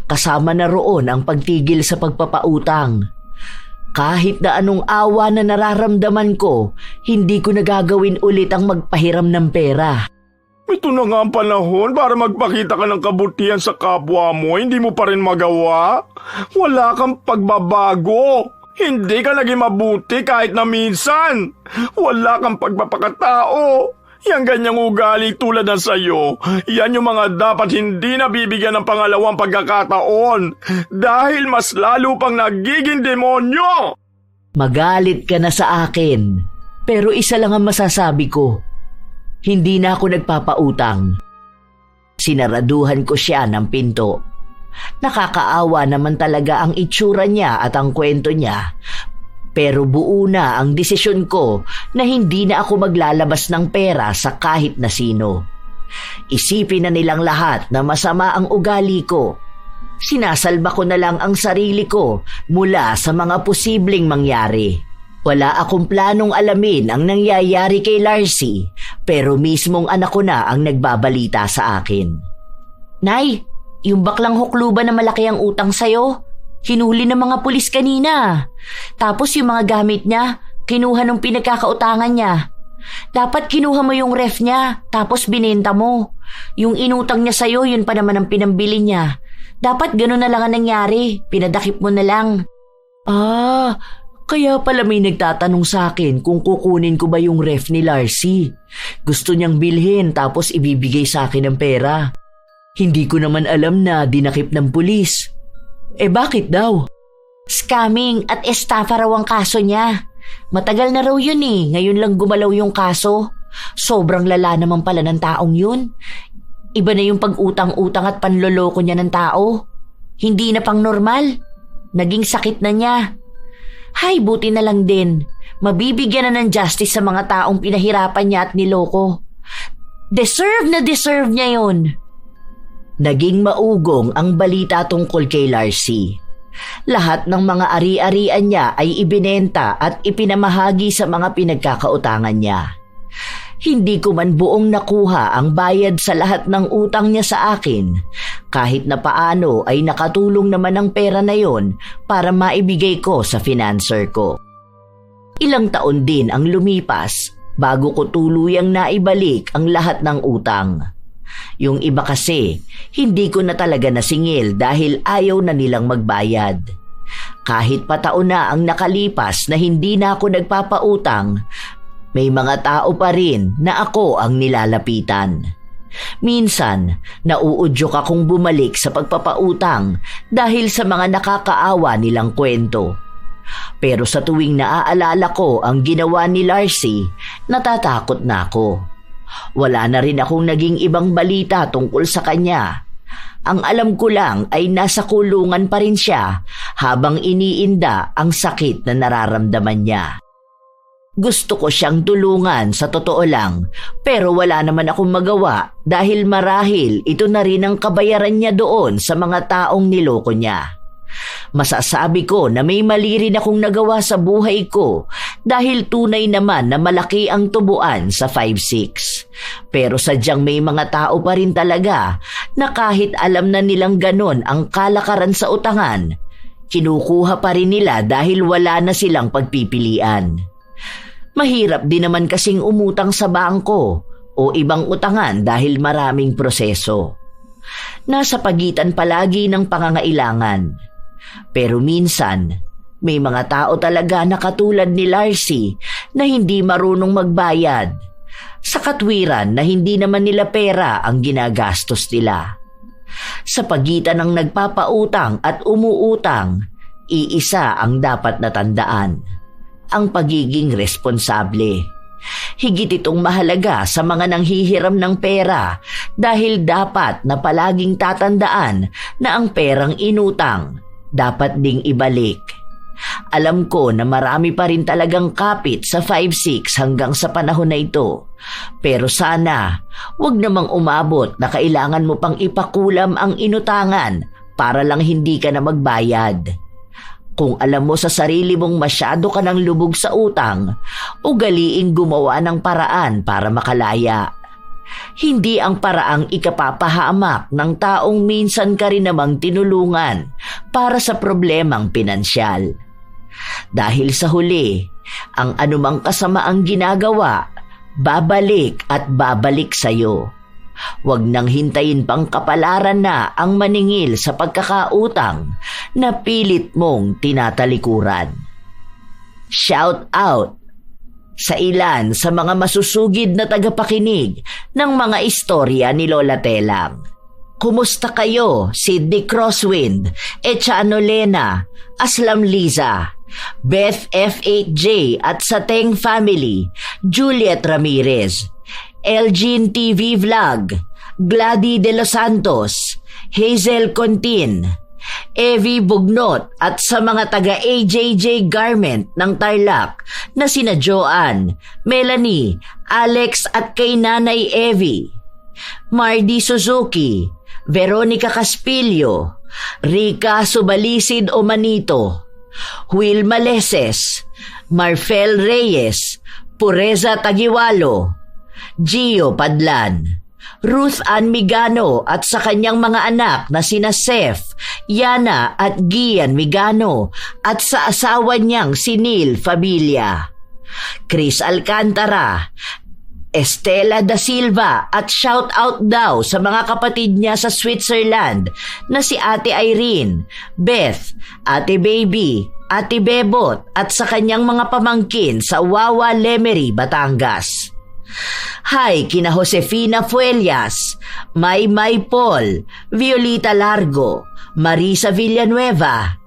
Kasama na roon ang pagtigil sa pagpapautang. Kahit na anong awa na nararamdaman ko, hindi ko nagagawin ulit ang magpahiram ng pera. Ito na nga ang panahon para magpakita ka ng kabutihan sa kapwa mo, hindi mo pa rin magawa. Wala kang pagbabago. Hindi ka naging mabuti kahit na minsan. Wala kang pagpapakatao. Yang ganyang ugali tulad ng sayo, yan yung mga dapat hindi nabibigyan ng pangalawang pagkakataon dahil mas lalo pang nagiging demonyo. Magalit ka na sa akin, pero isa lang ang masasabi ko. Hindi na ako nagpapautang. Sinaraduhan ko siya ng pinto. Nakakaawa naman talaga ang itsura niya at ang kwento niya. Pero buo na ang desisyon ko na hindi na ako maglalabas ng pera sa kahit na sino. Isipin na nilang lahat na masama ang ugali ko. Sinasalba ko na lang ang sarili ko mula sa mga posibleng mangyari. Wala akong planong alamin ang nangyayari kay Larcy, pero mismong anak ko na ang nagbabalita sa akin. Nay, yung baklang hukluban na malaki ang utang sa'yo, hinuli ng mga pulis kanina. Tapos yung mga gamit niya, kinuha nung pinagkakautangan niya. Dapat kinuha mo yung ref niya, tapos binenta mo. Yung inutang niya sa'yo, yun pa naman ang pinambili niya. Dapat ganun na lang ang nangyari, pinadakip mo na lang. Kaya pala may nagtatanong sa akin kung kukunin ko ba yung ref ni Larcy. Gusto niyang bilhin tapos ibibigay sa akin ng pera. Hindi ko naman alam na dinakip ng pulis. Bakit daw? Scamming at estafa raw ang kaso niya. Matagal na raw yun eh, ngayon lang gumalaw yung kaso. Sobrang lala naman pala ng taong yun. Iba na yung pag-utang-utang at panloloko niya ng tao. Hindi na pang normal. Naging sakit na niya. Hay, buti na lang din. Mabibigyan na ng justice sa mga taong pinahirapan niya at niloko. Deserve niya yun. Naging maugong ang balita tungkol kay Larcy. Lahat ng mga ari-arian niya ay ibinenta at ipinamahagi sa mga pinagkakautangan niya. Hindi ko man buong nakuha ang bayad sa lahat ng utang niya sa akin. Kahit na paano ay nakatulong naman ang pera na yon para maibigay ko sa financer ko. Ilang taon din ang lumipas bago ko tuluyang naibalik ang lahat ng utang. Yung iba kasi, hindi ko na talaga nasingil dahil ayaw na nilang magbayad. Kahit pataon na ang nakalipas na hindi na ako nagpapautang, may mga tao pa rin na ako ang nilalapitan. Minsan, nauudyok akong bumalik sa pagpapautang dahil sa mga nakakaawa nilang kwento. Pero sa tuwing naaalala ko ang ginawa ni Larcy, natatakot na ako. Wala na rin akong naging ibang balita tungkol sa kanya. Ang alam ko lang ay nasa kulungan pa rin siya habang iniinda ang sakit na nararamdaman niya. Gusto ko siyang tulungan sa totoo lang, pero wala naman akong magawa dahil marahil ito na rin ang kabayaran niya doon sa mga taong niloko niya. Masasabi ko na may mali rin akong nagawa sa buhay ko dahil tunay naman na malaki ang tubuan sa 5'6". Pero sadyang may mga tao pa rin talaga na kahit alam na nilang ganon ang kalakaran sa utangan, kinukuha pa rin nila dahil wala na silang pagpipilian. Mahirap din naman kasing umutang sa bangko o ibang utangan dahil maraming proseso. Nasa pagitan palagi ng pangangailangan. Pero minsan, may mga tao talaga na katulad ni Larcy na hindi marunong magbayad. Sa katwiran na hindi naman nila pera ang ginagastos nila. Sa pagitan ng nagpapautang at umuutang, iisa ang dapat natandaan: ang pagiging responsable. Higit itong mahalaga sa mga nanghihiram ng pera dahil dapat na palaging tatandaan na ang perang inutang dapat ding ibalik. Alam ko na marami pa rin talagang kapit sa 5-6 hanggang sa panahon na ito. Pero sana, wag namang umabot na kailangan mo pang ipakulam ang inutangan para lang hindi ka na magbayad. Kung alam mo sa sarili mong masyado ka ng lubog sa utang, ugaliing gumawa ng paraan para makalaya. Hindi ang paraang ikapapahamak ng taong minsan ka rin namang tinulungan para sa problemang pinansyal. Dahil sa huli, ang anumang kasamaang ginagawa, babalik at babalik sa'yo. Huwag nang hintayin pang kapalaran na ang maningil sa pagkakautang na pilit mong tinatalikuran. Shout out sa ilan sa mga masusugid na tagapakinig ng mga istorya ni Lola Telang. Kumusta kayo, Sidney Crosswind, Echano Lena, Aslam Liza, Beth F8J at Sateng Family, Juliet Ramirez, Elgin TV Vlog, Gladys de los Santos, Hazel Contin, Evie Bugnot at sa mga taga AJJ Garment ng Tarlac na sina Joanne, Melanie, Alex at kay Nanay Evie, Mardy Suzuki, Veronica Caspillo, Rica Subalisid Omanito, Will Maleses, Marfel Reyes, Pureza Tagiwalo, Gio Padlan, Ruth Ann Migano at sa kanyang mga anak na sina Seth, Yana at Gian Migano at sa asawa niyang si Neil Fabilia, Chris Alcantara, Estela da Silva at shout out daw sa mga kapatid niya sa Switzerland na si Ate Irene, Beth, Ate Baby, Ate Bebot at sa kanyang mga pamangkin sa Wawa Lemery, Batangas. Hi kina Josefina Fuelias, Maymay Paul, Violeta Largo, Marisa Villanueva,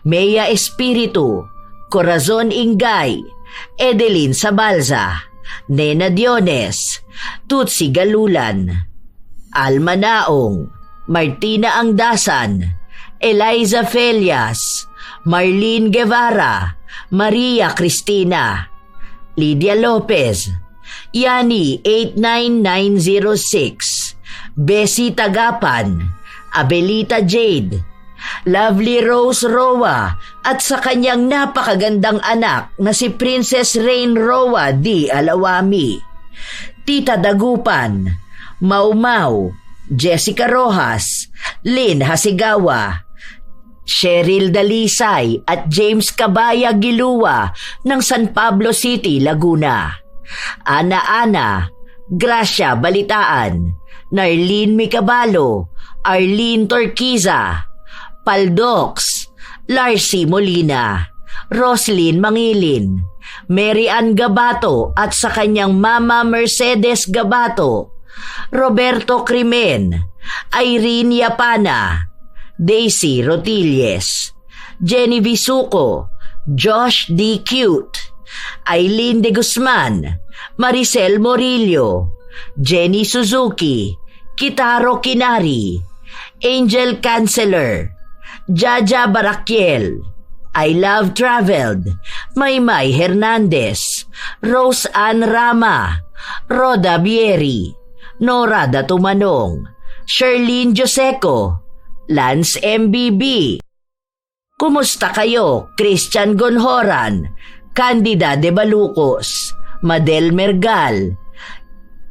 Mea Espiritu, Corazon Ingay, Edeline Sabalza, Nena Diones, Tutsi Galulan, Alma Naong, Martina Angdasan, Eliza Felias, Marlene Guevara, Maria Cristina, Lydia Lopez, Yani 89906, Bessie Tagapan, Abelita Jade, Lovely Rose Roa at sa kanyang napakagandang anak na si Princess Rain Roa D. Alawami, Tita Dagupan, Mau Mau, Jessica Rojas, Lynn Hasigawa, Cheryl Dalisay at James Cabaya Gilua ng San Pablo City, Laguna, Ana, Gracia Balitaan, Narlene Micabalo, Arlene Torquiza, Paldox, Larcy Molina, Roslyn Mangilin, Mary Ann Gabato at sa kanyang mama Mercedes Gabato, Roberto Crimen, Irene Yapana, Daisy Rotilles, Jenny Visuco, Josh D. Cute, Aileen De Guzman, Maricel Morillo, Jenny Suzuki, Kitaro Kinari, Angel Canceller, Jaja Barakiel, I Love Traveled, Maymay Hernandez, Rose Ann Rama, Roda Bieri, Nora Datumanong, Sherlyn Joseco, Lance MBB. Kumusta kayo, Christian Gonhoran, Candida de Balucos, Madel Mergal,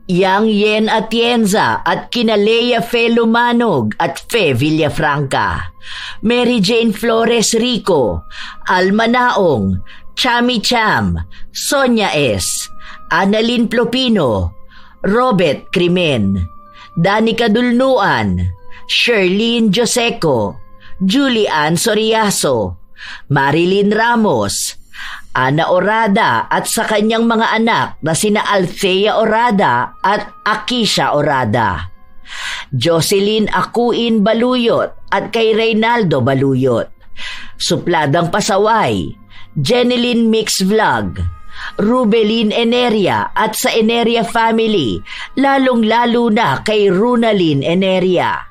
Yang Yen Atienza at kina Lea Fe Lumanog at Fe Villafranca, Mary Jane Flores Rico, Alma Naong, Chami Cham, Sonia S., Annalyn Plopino, Robert Crimen, Danica Dulnuan, Sherlyn Joseco, Julian Soriaso, Marilyn Ramos, Ana Orada at sa kanyang mga anak na sina Althea Orada at Akisha Orada, Jocelyn Akuin Baluyot at kay Reynaldo Baluyot, Supladang Pasaway, Jeneline Mix Vlog, Rubelin Eneria at sa Eneria family, lalong-lalo na kay Runalyn Eneria.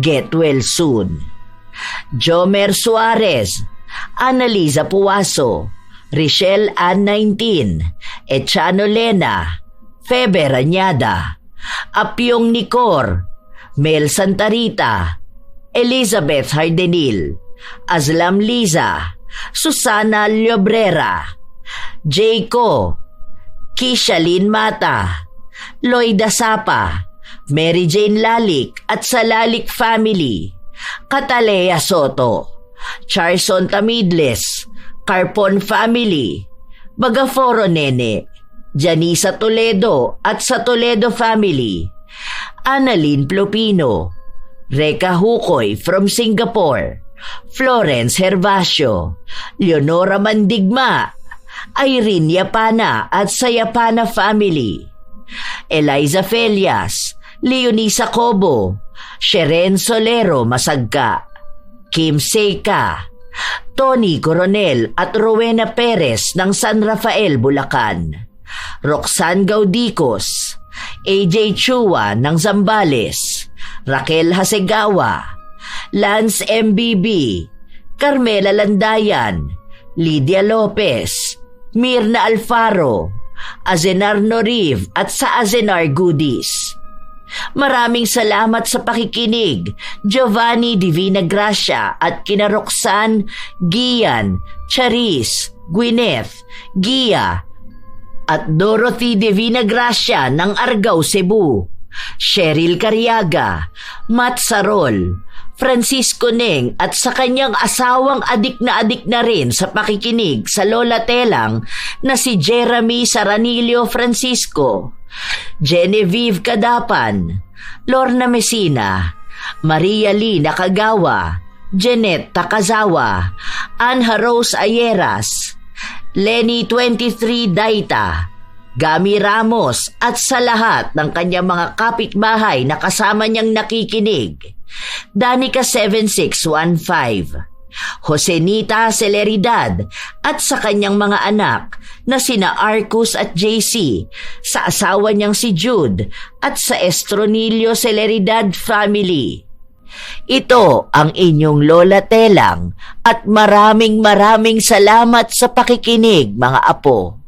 Get well soon. Jomer Suarez, Annalisa Puwaso, Richelle Ann 19, Echano Lena, Febe Rañada, Apyong Nicor, Mel Santarita, Elizabeth Hardenil, Aslam Liza, Susana Llobrera, Jayco, Kishalyn Mata, Loida Sapa, Mary Jane Lalik at sa Lalik family, Catalea Soto, Charson Tamidles, Carpon family, Bagaforo Nene, Janisa Toledo at sa Toledo family, Annalyn Plopino, Reka Hukoy from Singapore, Florence Hervasio, Leonora Mandigma, Irene Yapana at sa Yapana family, Eliza Felias, Leonisa Cobo, Sheren Solero Masagka, Kim Seika, Tony Coronel at Rowena Perez ng San Rafael, Bulacan, Roxanne Gaudicos, AJ Chua ng Zambales, Raquel Hasegawa, Lance MBB, Carmela Landayan, Lydia Lopez, Mirna Alfaro, Azenar Noriv at sa Azenar Goodies. Maraming salamat sa pakikinig, Giovanni Divina Gracia at kina Roxanne, Gian, Charis, Gwyneth, Gia at Dorothy Divina Gracia ng Argao, Cebu, Cheryl Cariaga, Matt Sarol, Francisco Neng at sa kanyang asawang adik na rin sa pakikinig sa Lola Telang na si Jeremy Saranilio Francisco, Genevieve Kadapan, Lorna Mesina, Maria Lee Nakagawa, Jeanette Takazawa, Anha Rose Ayeras, Lenny 23 Daita, Gami Ramos at sa lahat ng kanyang mga kapitbahay na kasama niyang nakikinig, Danica 7615, Josenita Celeridad at sa kanyang mga anak na sina Arcus at JC, sa asawa niyang si Jude at sa Estronilio Celeridad family. Ito ang inyong Lola Telang at maraming salamat sa pakikinig, mga apo.